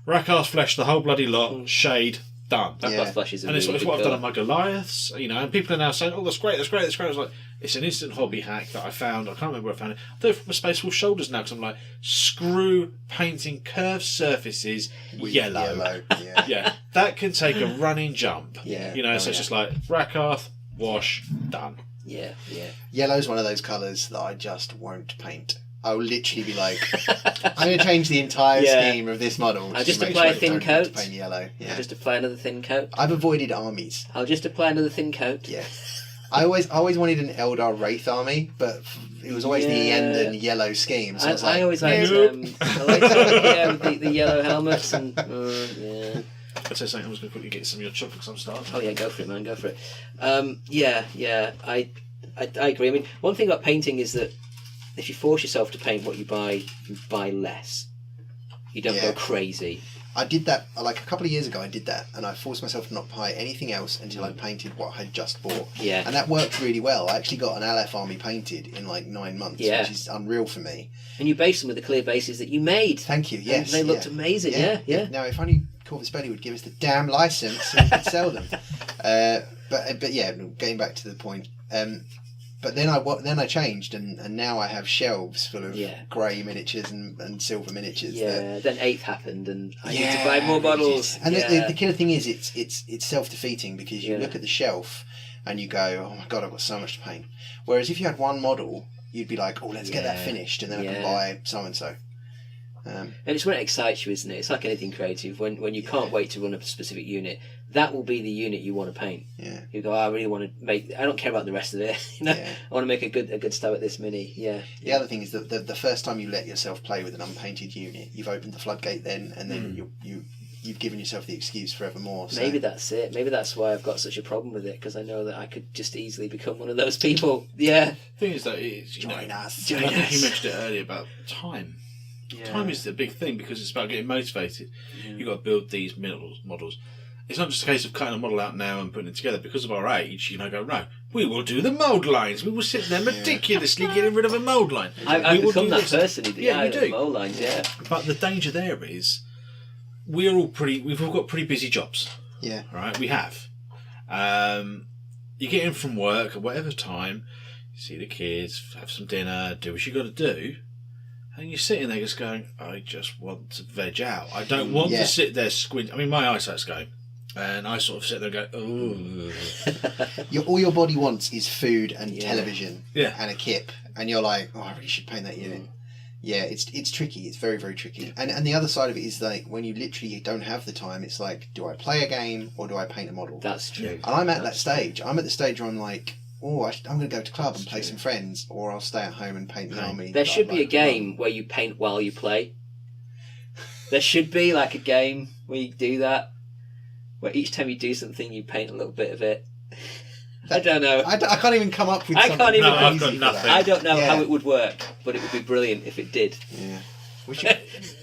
C: Rakarth flesh, the whole bloody lot, shade, done.
A: Rakarth flesh is a
C: and
A: really
C: it's
A: good
C: what I've done on
A: colour.
C: my Goliaths, and people are now saying, "Oh, that's great." I was like, it's an instant hobby hack that I found. I can't remember where I found it. I do it from a Space Wolf shoulders now because I'm like, screw painting curved surfaces
B: With
C: yellow.
B: Yeah.
C: Yeah, that can take a running jump.
A: Yeah.
C: So it's just like Rakarth, wash, done.
A: Yeah.
B: Yellow's one of those colours that I just won't paint. I'll literally be like, I'm going to change the entire scheme of this model.
A: I'll just
B: to make
A: apply a
B: sure I
A: thin
B: don't have to
A: coat.
B: paint yellow. Yeah.
A: I'll just apply another thin coat.
B: I've avoided armies.
A: I'll just apply another thin coat.
B: Yeah. I always wanted an Eldar Wraith army, but it was always the Eandon yellow scheme. So
A: I always liked
B: nope.
A: with the yellow helmets and yeah.
C: I'd say something. I was going to quickly get some of your chocolate because I'm starving.
A: Oh yeah, go for it, man. Go for it. I agree. I mean, one thing about painting is that if you force yourself to paint what you buy less. You don't go crazy.
B: I did that like a couple of years ago. I did that, and I forced myself to not buy anything else until I painted what I had just bought.
A: Yeah,
B: and that worked really well. I actually got an LF army painted in like 9 months, which is unreal for me.
A: And you based them with the clear bases that you made.
B: Thank you. Yes,
A: and they looked amazing. Yeah.
B: Now, if only Corvus Belli would give us the damn license, so we could sell them. But yeah, getting back to the point. But then I changed, and now I have shelves full of grey miniatures and silver miniatures.
A: Yeah. Then 8th happened, and I need to buy more models.
B: And the killer thing is, it's self-defeating, because you look at the shelf and you go, oh my god, I've got so much to paint. Whereas if you had one model, you'd be like, oh, let's get that finished, and then I can buy so and so.
A: And it's when it excites you, isn't it? It's like anything creative. When you can't wait to run a specific unit, that will be the unit you want to paint.
B: Yeah.
A: You go, I really want to make. I don't care about the rest of it. I want to make a good stab at this mini. Yeah.
B: The other thing is that the first time you let yourself play with an unpainted unit, you've opened the floodgate then, and then you've given yourself the excuse forevermore. So.
A: Maybe that's it. Maybe that's why I've got such a problem with it, because I know that I could just easily become one of those people. Yeah.
C: The thing is that it's,
B: join us.
C: I think you mentioned it earlier about time.
A: Yeah.
C: Time is the big thing, because it's about getting motivated. You've got to build these models. It's not just a case of cutting a model out now and putting it together. Because of our age, go, right, we will do the mould lines. We will sit there meticulously getting rid of a mould line.
A: I've become that person who
C: you do.
A: Mould lines,
C: But the danger there is, we've all got pretty busy jobs.
B: Yeah.
C: Right, we have. You get in from work at whatever time, you see the kids, have some dinner, do what you got to do. And you're sitting there just going, I just want to veg out. I don't want to sit there squint. I mean, my eyesight's going. And I sort of sit there and go, ooh.
B: All your body wants is food and television
C: and
B: a kip. And you're like, oh, I really should paint that unit. Yeah, it's tricky. It's very, very tricky. And the other side of it is, like, when you literally don't have the time, it's like, do I play a game or do I paint a model?
A: That's true.
B: And I'm at that stage. I'm at the stage where I'm like, oh, I'm going to go to club and play some friends, or I'll stay at home and paint the army.
A: There should be a game where you paint while you play. There should be like a game where you do that, where each time you do something, you paint a little bit of it. I don't know.
B: I can't even come up with something.
A: I've got
B: easy
C: nothing.
B: for that.
A: I don't know how it would work, but it would be brilliant if it did.
B: Yeah.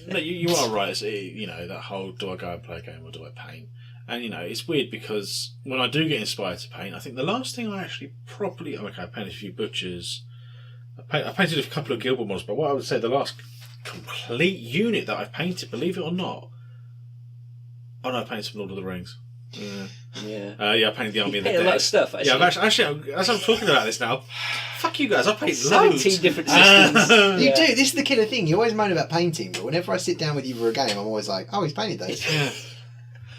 C: No, you are right. It's, that whole, do I go and play a game or do I paint? And, it's weird, because when I do get inspired to paint, I think the last thing I actually properly... I painted a few butchers. I painted a couple of Gilbert models, but what I would say the last complete unit that I've painted, believe it or not... Oh, no, I painted some Lord of the Rings. I painted the Army of the Dead.
A: A lot of stuff, actually.
C: Yeah, actually, as I'm talking about this now, fuck you guys, I painted
A: 17
C: loads.
A: different systems.
B: You do. This is the killer thing. You always moan about painting, but whenever I sit down with you for a game, I'm always like, oh, he's painted those.
C: Yeah.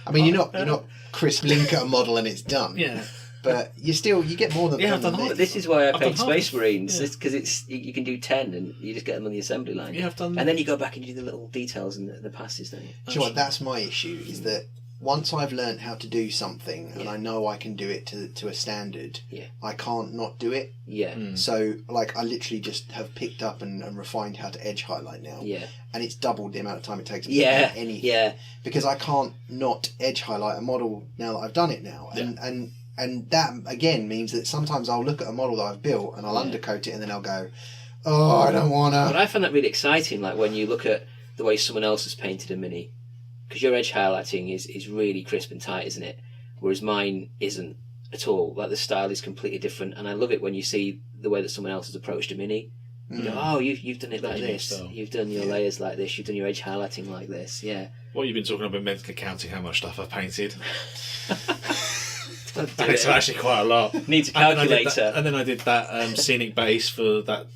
B: I mean, you're not Chris Blink at a model and it's done.
C: Yeah.
B: But you get more than
C: I've done
A: But this is why I paint
C: done
A: Space
C: half.
A: Marines, because you can do 10 and you just get them on the assembly line.
C: Yeah, I've done.
A: And then you go back and you do the little details and the passes, don't you?
B: Do you know what? That's my issue, is that once I've learned how to do something and I know I can do it to a standard, I can't not do it.
A: Yeah.
B: So, like, I literally just have picked up and refined how to edge highlight now.
A: Yeah.
B: And it's doubled the amount of time it takes me to paint anything.
A: Yeah.
B: Because I can't not edge highlight a model now that I've done it now. And that, again, means that sometimes I'll look at a model that I've built and I'll undercoat it and then I'll go, oh, I don't want to.
A: But I find that really exciting, like when you look at the way someone else has painted a mini. Because your edge highlighting is really crisp and tight, isn't it? Whereas mine isn't at all. Like, the style is completely different, and I love it when you see the way that someone else has approached a mini. You go, oh, you've done it like this. You've done your layers like this. You've done your edge highlighting like this. Yeah.
C: Well, you've been talking about mentally counting how much stuff I've painted.
A: Do
C: It's
A: it.
C: actually quite a lot.
A: Needs a calculator.
C: And then I did that scenic base for that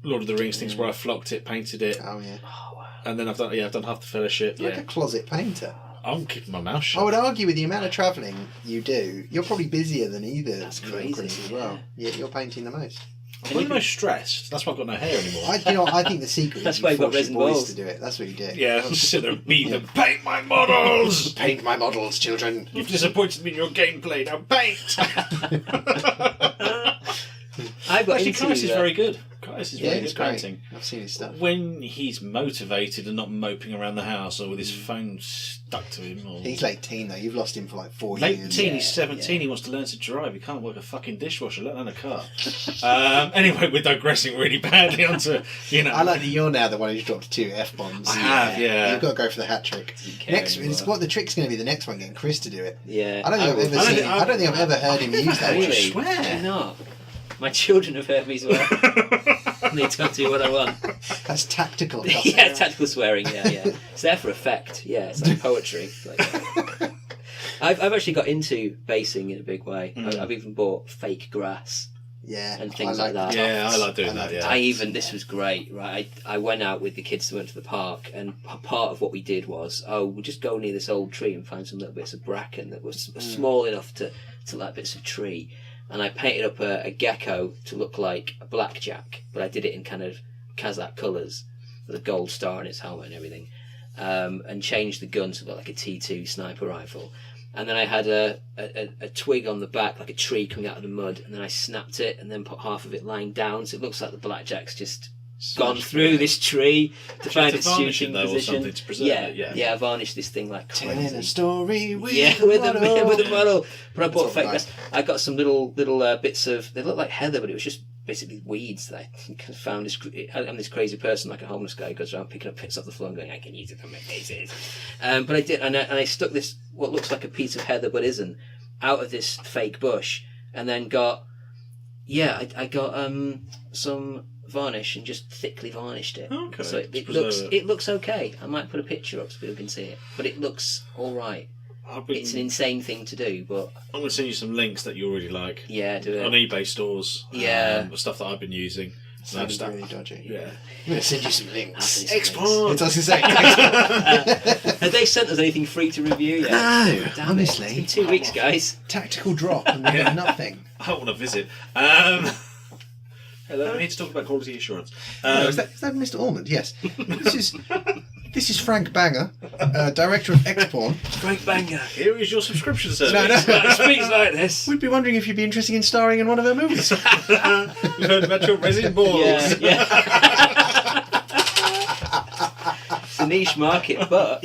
C: Lord of the Rings things where I flocked it, painted it.
B: Oh, yeah.
C: And then I've done half the Fellowship.
B: You're like a closet painter.
C: I'm keeping my mouth shut.
B: I would argue with the amount of travelling you do, you're probably busier than either.
A: That's
B: you and
A: crazy,
B: Chris as well. Yeah, you're painting the most.
C: I'm probably most stressed. That's why I've got no hair anymore.
B: I think the secret
A: That's
B: is
A: why
B: you
A: you've got
B: force
A: resin
B: your boys
A: balls.
B: to do it. That's what you do.
C: Yeah, I'll just sit there and beat them. Paint my models!
B: Paint my models, children.
C: You've disappointed me in your gameplay. Now paint!
A: I've got
C: Actually,
A: into,
C: Chris is very good. This is
B: Yeah,
C: really
B: it's
C: good
B: great.
C: painting.
B: I've seen his stuff.
C: When he's motivated and not moping around the house or with his phone stuck to him. Or...
B: He's late teen though. You've lost him for like 4
C: Late
B: years.
C: teen, he's 17, he wants to learn to drive. He can't work a fucking dishwasher, let alone a car. Anyway, we're digressing really badly onto,
B: I like that you're now the one who's dropped 2 F-bombs.
C: I have, yeah.
B: You've got to go for the hat trick. Next, it's what the trick's going to be the next one, getting Chris to do it.
A: Yeah.
B: I don't think I've ever heard him use that.
A: Really?
C: Swear.
A: Why not? My children have heard me swear. They don't do what I want.
B: That's tactical.
A: Yeah, tactical swearing. Yeah. It's there for effect. Yeah, it's like poetry. I've actually got into basing in a big way. I've even bought fake grass.
B: Yeah,
A: and things like that.
C: Yeah, I like doing that. Yeah,
A: this was great, right? I went out with the kids who went to the park, and part of what we did was, we'll just go near this old tree and find some little bits of bracken that was small enough to like bits of tree. And I painted up a gecko to look like a blackjack, but I did it in kind of Kazakh colours with a gold star on its helmet and everything, and changed the gun to look like a T2 sniper rifle. And then I had a twig on the back, like a tree coming out of the mud, and then I snapped it and then put half of it lying down, so it looks like the blackjack's just gone through this tree to find its shooting position.
C: Or something to preserve it,
A: yeah, I varnished this thing like crazy.
B: Telling a story with
A: a model. But I bought fake
B: right.
A: grass. I got some little bits of, they look like heather, but it was just basically weeds that I found. I'm this crazy person, like a homeless guy who goes around picking up bits off the floor and going, I can use it for my faces. But I did, and I stuck this, what looks like a piece of heather but isn't, out of this fake bush, and then I got some varnish and just thickly varnished it.
C: Okay.
A: So it looks okay. I might put a picture up so people can see it, but it looks all right. It's an insane thing to do, but
C: I'm going to send you some links that you'll really like.
A: Yeah, do it
C: on eBay stores.
A: Yeah,
C: stuff that I've been using.
B: Sounds really dodgy.
C: Yeah,
B: I'm going to send you some links.
C: Export.
B: It's as I say.
A: Have they sent us anything free to review yet?
B: No,
A: Damn
B: honestly.
A: It's been 2 weeks, guys.
B: Tactical drop and we got nothing.
C: I want to visit. Hello. I need to talk about quality assurance.
B: Is that Mr. Ormond? Yes. This is Frank Banger, director of X-Porn.
A: Frank Banger.
C: Here is your subscription service.
B: No.
A: It speaks like this.
B: We'd be wondering if you'd be interested in starring in one of our movies.
C: We've heard about your resin balls.
A: Yeah. It's a niche market, but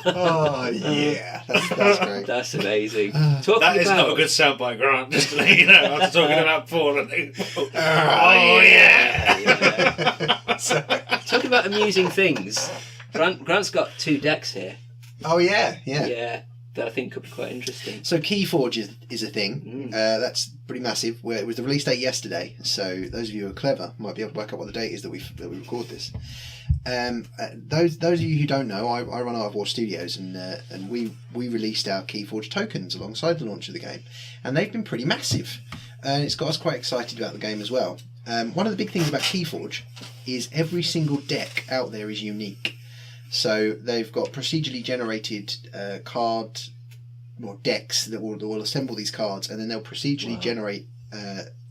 B: oh yeah, that's great.
A: That's amazing.
C: That is not a good soundbite, Grant. Just to let you know, after talking about porn, I think. Yeah.
A: Talking about amusing things. Grant's got 2 decks here.
B: Oh yeah.
A: That I think could be quite interesting.
B: So KeyForge is a thing. That's pretty massive. It was the release date yesterday, so those of you who are clever might be able to work out what the date is that we record this. Those of you who don't know, I run Art of War Studios, and we released our KeyForge tokens alongside the launch of the game, and they've been pretty massive, and it's got us quite excited about the game as well. One of the big things about KeyForge is every single deck out there is unique. So they've got procedurally generated decks that will assemble these cards, and then they'll procedurally generate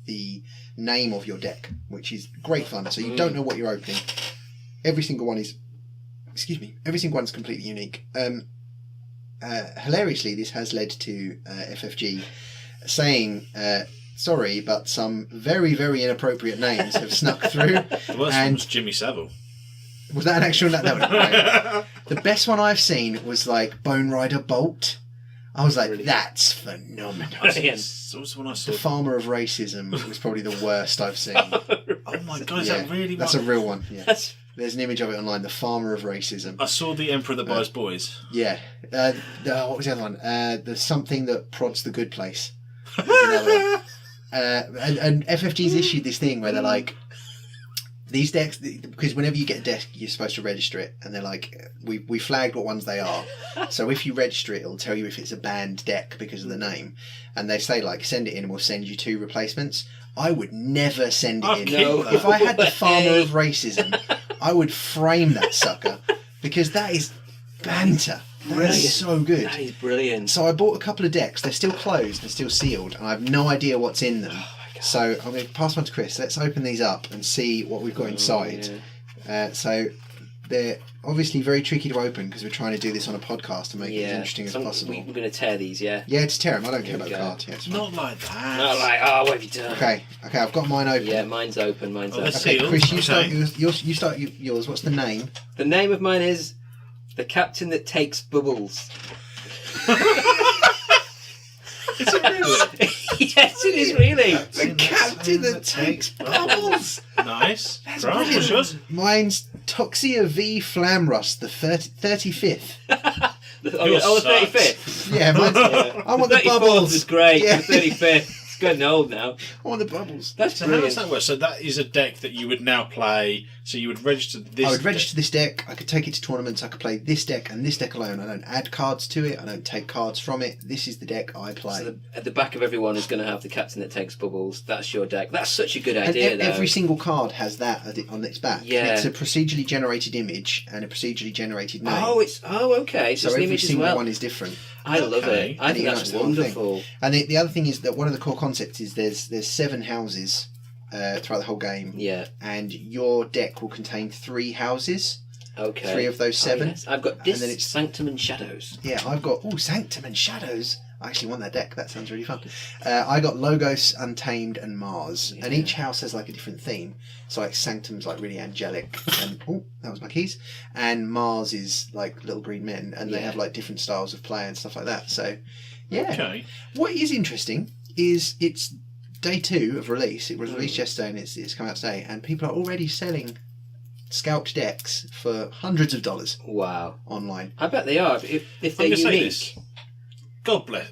B: the name of your deck, which is great fun. So you don't know what you're opening. Every single one is completely unique. Hilariously, this has led to FFG saying, sorry, but some very, very inappropriate names have snuck through.
C: The worst one was Jimmy Savile.
B: Was that an actual? That was great. The best one I've seen was like Bone Rider Bolt. I was like, that's phenomenal.
C: What was the one I saw?
B: The Farmer of Racism was probably the worst I've seen.
C: Oh my god, is that really?
B: That's a real one. Yeah. There's an image of it online. The Farmer of Racism.
C: I saw The Emperor That Buys Boys.
B: Yeah. What was the other one? There's something that prods the good place. And FFG's issued this thing where they're like, these decks, because whenever you get a deck, you're supposed to register it, and they're like, we flagged what ones they are. So if you register it, it'll tell you if it's a banned deck because of the name. And they say, like, send it in and we'll send you 2 replacements. I would never send it in.
A: No.
B: If I had the Farmer of Racism, I would frame that sucker, because that is banter. That is so good.
A: That is brilliant.
B: So I bought a couple of decks. They're still closed and still sealed, and I have no idea what's in them. So I'm going to pass one to Chris. Let's open these up and see what we've got inside.
A: Yeah.
B: So they're obviously very tricky to open because we're trying to do this on a podcast and make it as interesting as possible.
A: We're going to tear these, yeah?
B: Yeah, just tear them. I don't care about the card. Yeah, it's fine.
C: Not like that.
A: Not like, oh, what have you done?
B: Okay, I've got mine open.
A: Yeah, mine's open.
C: let's
A: open.
C: see.
B: Okay, Chris, you start
C: Okay.
B: yours. You start yours. What's the name?
A: The name of mine is The Captain That Takes Bubbles.
C: Is it really?
A: Yes, it is really.
B: The captain that takes bubbles.
C: Nice. Right, what's yours?
B: Mine's Toxia V Flamrust, the 35th.
A: Oh,
C: Yours
A: the
C: sucks.
A: 35th.
B: Yeah, mine's, I want the
A: 34th
B: bubbles.
A: is great.
B: Yeah.
A: The 35th. It's getting old now.
B: I want the bubbles.
A: That's
C: So how does
A: brilliant.
C: that work? So that is a deck that you would now play. So you would register this.
B: I would register this deck. I could take it to tournaments. I could play this deck and this deck alone. I don't add cards to it. I don't take cards from it. This is the deck I play.
A: So at the back of everyone is going to have The Captain That Takes Bubbles. That's your deck. That's such a good
B: and
A: idea, though.
B: every single card has that on its back.
A: Yeah.
B: It's a procedurally generated image and a procedurally generated name.
A: Okay. So, it's an
B: every
A: image as
B: single
A: well.
B: one is different.
A: I love
C: Okay.
A: it. I
B: And
A: think
B: you
A: that's
B: know, it's the whole thing.
A: wonderful.
B: And the other thing is that one of the core concepts is there's 7 houses throughout the whole game,
A: Yeah.
B: and your deck will contain 3 houses.
A: Okay.
B: 3 of those 7.
A: yes. I've got this
B: And then it's-
A: Sanctum and Shadows.
B: Yeah, I've got Sanctum and Shadows. I actually want that deck. That sounds really fun. I got Logos, Untamed, and Mars, and
A: Yeah.
B: each house has like a different theme. So like Sanctum's like really angelic, and that was my keys. And Mars is like little green men, and they
A: Yeah.
B: have like different styles of play and stuff like that. So yeah.
C: Okay.
B: What is interesting is it's day 2 of release. It was released yesterday, and it's come out today, and people are already selling scalped decks for hundreds of dollars
A: Wow.
B: online.
A: I bet they are. If
C: I'm
A: they're
C: going to say
A: unique.
C: this. God bless.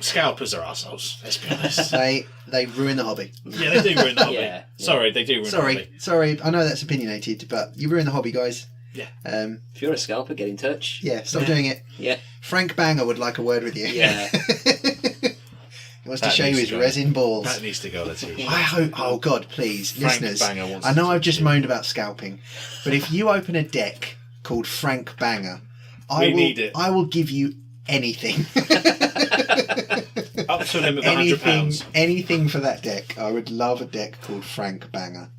C: Scalpers are assholes. Let's be honest.
B: They ruin the hobby.
C: Yeah, they do ruin the hobby.
A: Yeah.
C: Sorry, they do ruin the hobby.
B: Sorry. I know that's opinionated, but you ruin the hobby, guys.
C: Yeah.
A: If you're a scalper, get in touch.
B: Yeah. Stop doing it.
A: Yeah.
B: Frank Banger would like a word with you.
A: Yeah.
B: He wants to
C: That
B: show you
C: needs
B: his
C: to go.
B: resin balls.
C: That needs to go on a t-shirt.
B: I hope. Oh God, please,
C: Frank
B: listeners.
C: Banger wants
B: I know
C: to
B: I've just
C: do.
B: moaned about scalping, but if you open a deck called Frank Banger,
C: We need it.
B: I will give you anything.
C: Up to a limit of £100.
B: anything for that deck. I would love a deck called Frank Banger.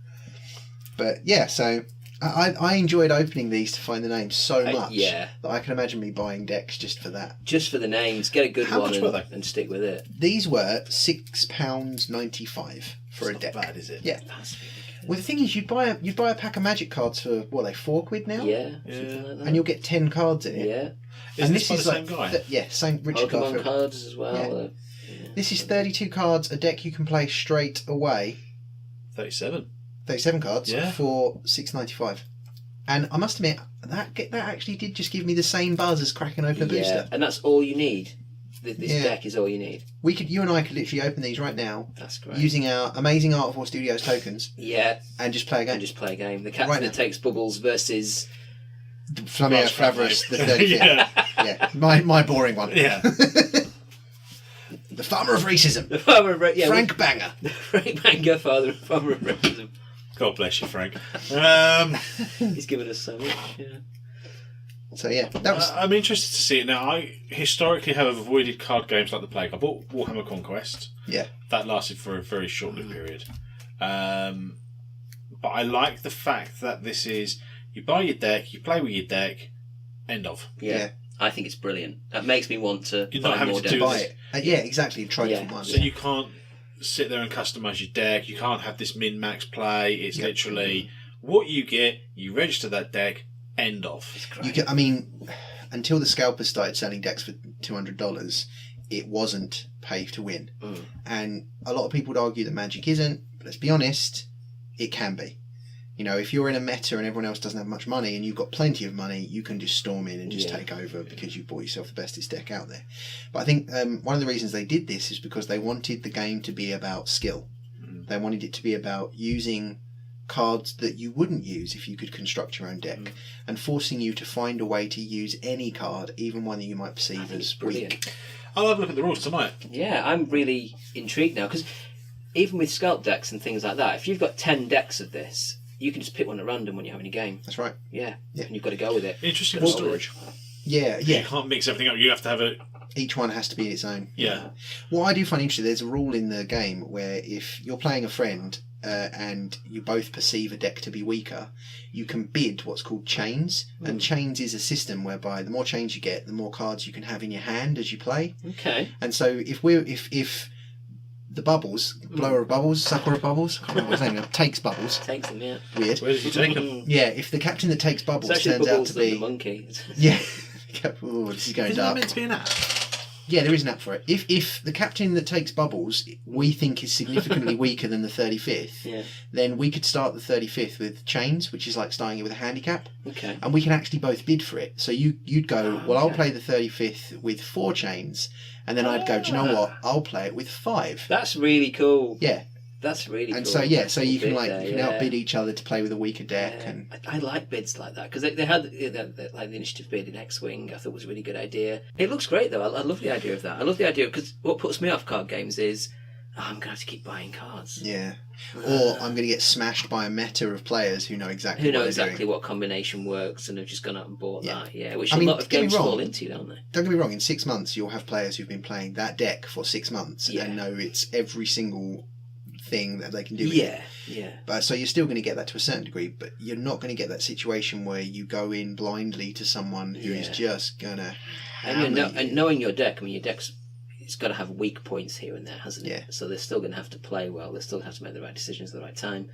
B: But yeah, so I enjoyed opening these to find the names so much
A: yeah.
B: that I can imagine me buying decks just for that.
A: Just for the names, get a good
C: How
A: one
C: much were they?
A: and stick with it.
B: These were £6.95 for a
C: Not
B: deck.
C: bad, is it?
B: Yeah.
A: That's really
B: Well, the thing is, you'd buy a pack of Magic cards for what, like £4 now?
A: good. Yeah.
C: Yeah.
A: Something like that.
B: And you'll get 10 cards in it.
A: Yeah.
C: Is this by the same guy?
B: Same Richard
A: Pokemon
B: Garfield.
A: cards as well.
B: Yeah. This is 32 cards, a deck you can play straight away.
C: 37.
B: 37 cards
C: Yeah.
B: for $6.95. And I must admit, that actually did just give me the same buzz as cracking open a
A: Yeah.
B: booster.
A: And that's all you need. This
B: Yeah.
A: deck is all you need.
B: You and I could literally open these right now
A: That's great.
B: using our amazing Art of War Studios tokens
A: Yeah.
B: and just play a game.
A: And just play a game. The captain
B: Right
A: that
B: now.
A: takes bubbles versus
B: Flamia
C: Nice
B: Flavorous, the
C: name.
B: 35th.
C: Yeah.
B: Yeah, my boring one.
C: Yeah.
B: The Farmer of Racism.
A: the farmer of yeah,
B: Frank Banger.
A: Frank Banger, father of farmer of racism.
C: God bless you, Frank.
A: He's given us so much. Yeah.
B: So yeah, that was
C: I'm interested to see it now. I historically have avoided card games like the Plague. I bought Warhammer Conquest.
B: yeah.
C: That lasted for a very short-lived period. But I like the fact that this is, you buy your deck, you play with your deck, end of.
A: Yeah.
B: Yeah.
A: I think it's brilliant. That makes me want to
C: You're not
A: buy
C: having
A: more
C: to do
A: decks.
B: Buy it. Yeah, exactly. Try
A: Yeah.
B: different ones.
C: So you can't sit there and customise your deck. You can't have this min-max play. It's
B: Yep.
C: literally what you get, you register that deck, end of.
A: It's great.
B: You can, I mean, until the scalpers started selling decks for $200, it wasn't pay to win.
A: Mm.
B: And a lot of people would argue that Magic isn't, but let's be honest, it can be. You know, if you're in a meta and everyone else doesn't have much money and you've got plenty of money, you can just storm in and just
A: Yeah.
B: take over because you've bought yourself the bestest deck out there. But I think one of the reasons they did this is because they wanted the game to be about skill. They wanted it to be about using cards that you wouldn't use if you could construct your own deck and forcing you to find a way to use any card, even one that you might perceive
A: think
B: as
A: it's brilliant.
B: weak.
C: I'll have a look at the rules tonight.
A: Yeah, I'm really intrigued now because even with scalp decks and things like that, if you've got 10 decks of this, you can just pick one at random when you're having a game.
B: That's right.
A: Yeah.
B: Yeah.
A: And you've got to go with it.
C: Interesting for storage.
B: Yeah,
C: You
B: yeah.
C: can't mix everything up. You have to have a...
B: Each one has to be its own.
C: Yeah.
B: What I do find interesting, there's a rule in the game where if you're playing a friend and you both perceive a deck to be weaker, you can bid what's called chains. And chains is a system whereby the more chains you get, the more cards you can have in your hand as you play.
A: Okay.
B: And so if the bubbles, blower of bubbles, sucker of bubbles, I can't remember what his name is, takes bubbles.
A: Takes them, yeah.
B: Weird.
C: Where did you take them?
B: Yeah, if the captain that takes bubbles
A: It's actually
B: turns out
A: Bubbles
B: to
A: the
B: be...
A: monkey.
B: Yeah. Oh, this is going
C: Isn't that
B: dark.
C: meant to be an app?
B: Yeah, there is an app for it. If the captain that takes bubbles we think is significantly weaker than the 35th,
A: Yeah.
B: then we could start the 35th with chains, which is like starting it with a handicap.
A: Okay.
B: And we can actually both bid for it. So you'd go, well, I'll
A: okay.
B: play the 35th with 4 chains, and then I'd go, do you know what? I'll play it with 5.
A: That's really cool.
B: Yeah.
A: That's really cool.
B: And so yeah, so you can
A: Bid
B: like
A: there,
B: you can outbid each other to play with a weaker deck.
A: Yeah.
B: And
A: I like bids like that because they had like the initiative bid in X-Wing. I thought was a really good idea. It looks great though. I love the idea of that. I love the idea because what puts me off card games is I'm gonna have to keep buying cards.
B: yeah, or I'm going to get smashed by a meta of players who know exactly
A: Who know
B: what they're
A: exactly
B: doing.
A: what combination works and have just gone out and bought
B: Yeah.
A: that. Yeah, which
B: I
A: a
B: mean,
A: lot of
B: don't get me
A: games
B: wrong.
A: fall into, don't they?
B: Don't get me wrong. In 6 months, you'll have players who've been playing that deck for 6 months
A: Yeah.
B: and know it's every single thing that they can do. with
A: Yeah,
B: it.
A: yeah.
B: But so you're still going to get that to a certain degree, but you're not going to get that situation where you go in blindly to someone who is
A: Yeah.
B: just going to.
A: And knowing your deck, I mean, your deck's it's got to have weak points here and there, hasn't it?
B: Yeah.
A: So they're still going to have to play well. They're still going to have to make the right decisions at the right time.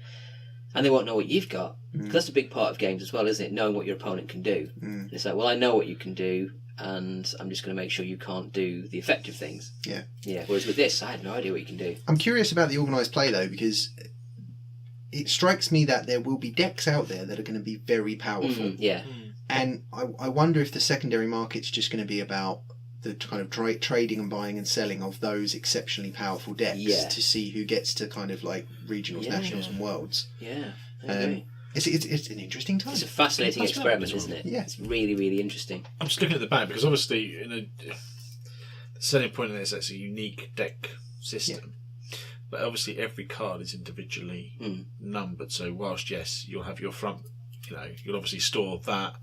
A: And they won't know what you've got. 'Cause that's a big part of games as well, isn't it? Knowing what your opponent can do. And it's like, well, I know what you can do, and I'm just going to make sure you can't do the effective things.
B: Yeah.
A: Yeah. Whereas with this, I had no idea what you can do.
B: I'm curious about the organised play though, because it strikes me that there will be decks out there that are going to be very powerful.
A: Yeah.
B: And I wonder if the secondary market's just going to be about the kind of trading and buying and selling of those exceptionally powerful decks
A: Yeah.
B: to see who gets to kind of like regionals,
A: Yeah.
B: nationals, and worlds.
A: Yeah. I agree.
B: It's an interesting time.
A: It's a fascinating
C: That's
A: experiment,
C: right.
A: isn't it?
B: Yeah.
A: It's really, really interesting.
C: I'm just looking at the back because obviously, the selling point of this is a unique deck system. But obviously, every card is individually numbered. So whilst yes, you'll have your front, you'll obviously store that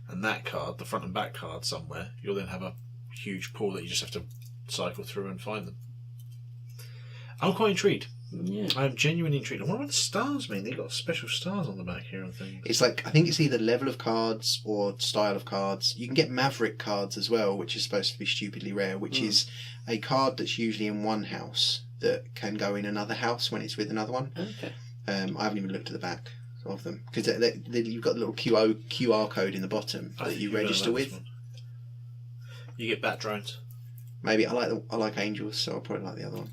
C: and that card, the front and back card somewhere. You'll then have a huge pool that you just have to cycle through and find them. I'm quite intrigued.
A: Yeah.
C: I'm genuinely intrigued. And what about the stars mean? They've got special stars on the back here and things.
B: It's like, I think it's either level of cards or style of cards. You can get Maverick cards as well, which is supposed to be stupidly rare, which is a card that's usually in one house that can go in another house when it's with another one.
A: Okay.
B: I haven't even looked at the back of them because you've got the little QR code in the bottom
C: I
B: that
C: think
B: you
C: you're gonna
B: register
C: like this
B: with.
C: one. You get bat drones.
B: Maybe I like angels, so I'll probably like the other one.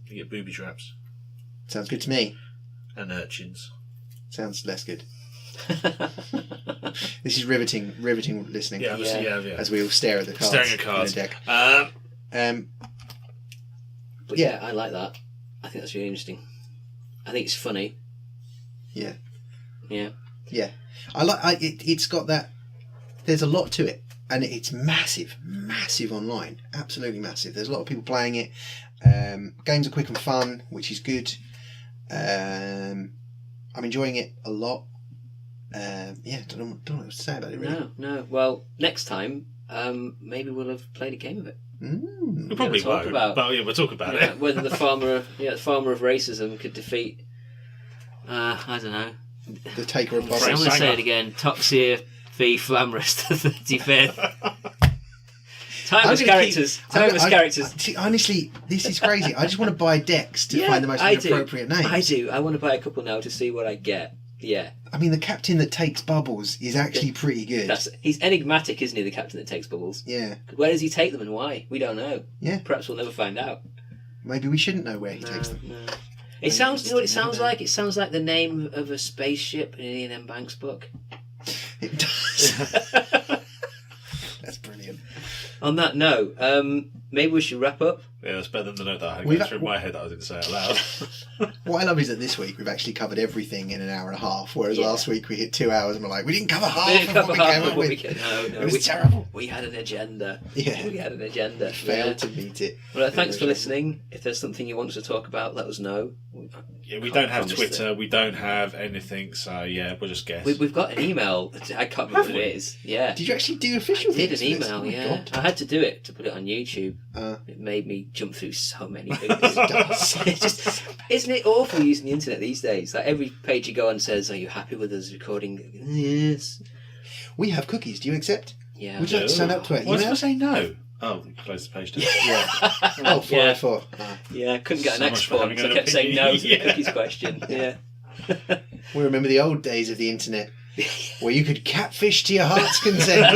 C: You get booby traps
B: Sounds good to me.
C: and urchins.
B: Sounds less good. This is riveting listening.
C: Yeah, obviously, yeah.
B: As we all stare at the cards.
C: Staring at cards.
B: In a deck.
A: But yeah, I like that. I think that's really interesting. I think it's funny.
B: Yeah.
A: Yeah.
B: Yeah. It's got that. There's a lot to it, and it's massive online. Absolutely massive. There's a lot of people playing it. Games are quick and fun, which is good. I'm enjoying it a lot. Don't know what to say about it really.
A: No. Well, next time, maybe we'll have played a game of it.
C: We probably
A: talk
C: won't,
A: about-
C: but yeah, we'll talk about
A: Yeah,
C: it.
A: whether the farmer of racism could defeat. I don't know.
B: The taker of
A: I'm
B: bubbles.
A: going to say
C: Sanger.
A: it again. Toxia v Flamrus, the 35th. Timeless characters.
B: See, honestly, this is crazy. I just want to buy decks to find the most appropriate names.
A: I do. I want to buy a couple now to see what I get. Yeah.
B: I mean, the captain that takes bubbles is actually pretty good.
A: He's enigmatic, isn't he, the captain that takes bubbles?
B: Yeah.
A: Where does he take them and why? We don't know.
B: Yeah.
A: Perhaps we'll never find out.
B: Maybe we shouldn't know where he takes them.
A: No. It sounds, you know what it sounds like? It sounds like the name of a spaceship in an Ian M. Banks book.
B: It does. That's brilliant.
A: On that note, maybe we should wrap up.
C: Yeah, that's better than the note that I had
B: We've-
C: going through my head that I didn't say out loud.
B: What I love is that this week we've actually covered everything in an hour and a half, whereas
A: Yeah.
B: last week we hit 2 hours and we're like, we didn't cover half
A: We didn't
B: of
A: cover
B: what we
A: half
B: came
A: of
B: up
A: what
B: with.
A: No,
B: It was
A: we,
B: terrible.
A: we had an agenda.
B: Yeah.
A: We had an agenda.
B: Failed
A: Yeah.
B: to meet it.
A: Well, thanks for listening. If there's something you want us to talk about, let us know.
C: Yeah, we
A: Can't
C: don't have
A: promise
C: Twitter. We don't have anything. So yeah, we'll just guess.
A: We've got an email. I can't remember what it is. Yeah.
B: Did you actually do official
A: I did
B: things
A: an
B: for this?
A: email,
B: Oh my
A: yeah.
B: God.
A: I had to do it to put it on YouTube. It made me jump through so many hoops. Isn't it awful using the internet these days? Like every page you go on says, "Are you happy with us recording?" Yes.
B: We have cookies. Do you accept?
A: Yeah.
B: Would you like to sign up to it?
C: Why did I say no? Oh, close the page down.
B: Yeah. Oh, 404.
A: Yeah, I couldn't get
C: So
A: an
C: much
A: X
C: for
A: form,
C: having
A: so I
C: an
A: kept saying no to the
C: opinion.
A: cookies question. Yeah.
B: We remember the old days of the internet where you could catfish to your heart's content.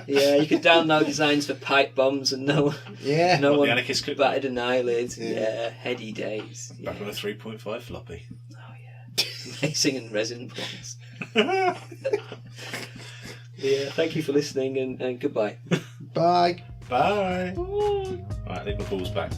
A: Yeah, you could download designs for pipe bombs and no
B: Yeah.
A: no
C: What,
A: one
C: the Anarchist Cookie?
A: batted an eyelid.
B: Yeah.
A: Yeah, heady days.
C: Back
A: Yeah.
C: on a 3.5 floppy.
A: Oh yeah. Amazing and resin bombs. Yeah, thank you for listening and goodbye.
B: Bye.
C: Bye. Right, leave my balls back.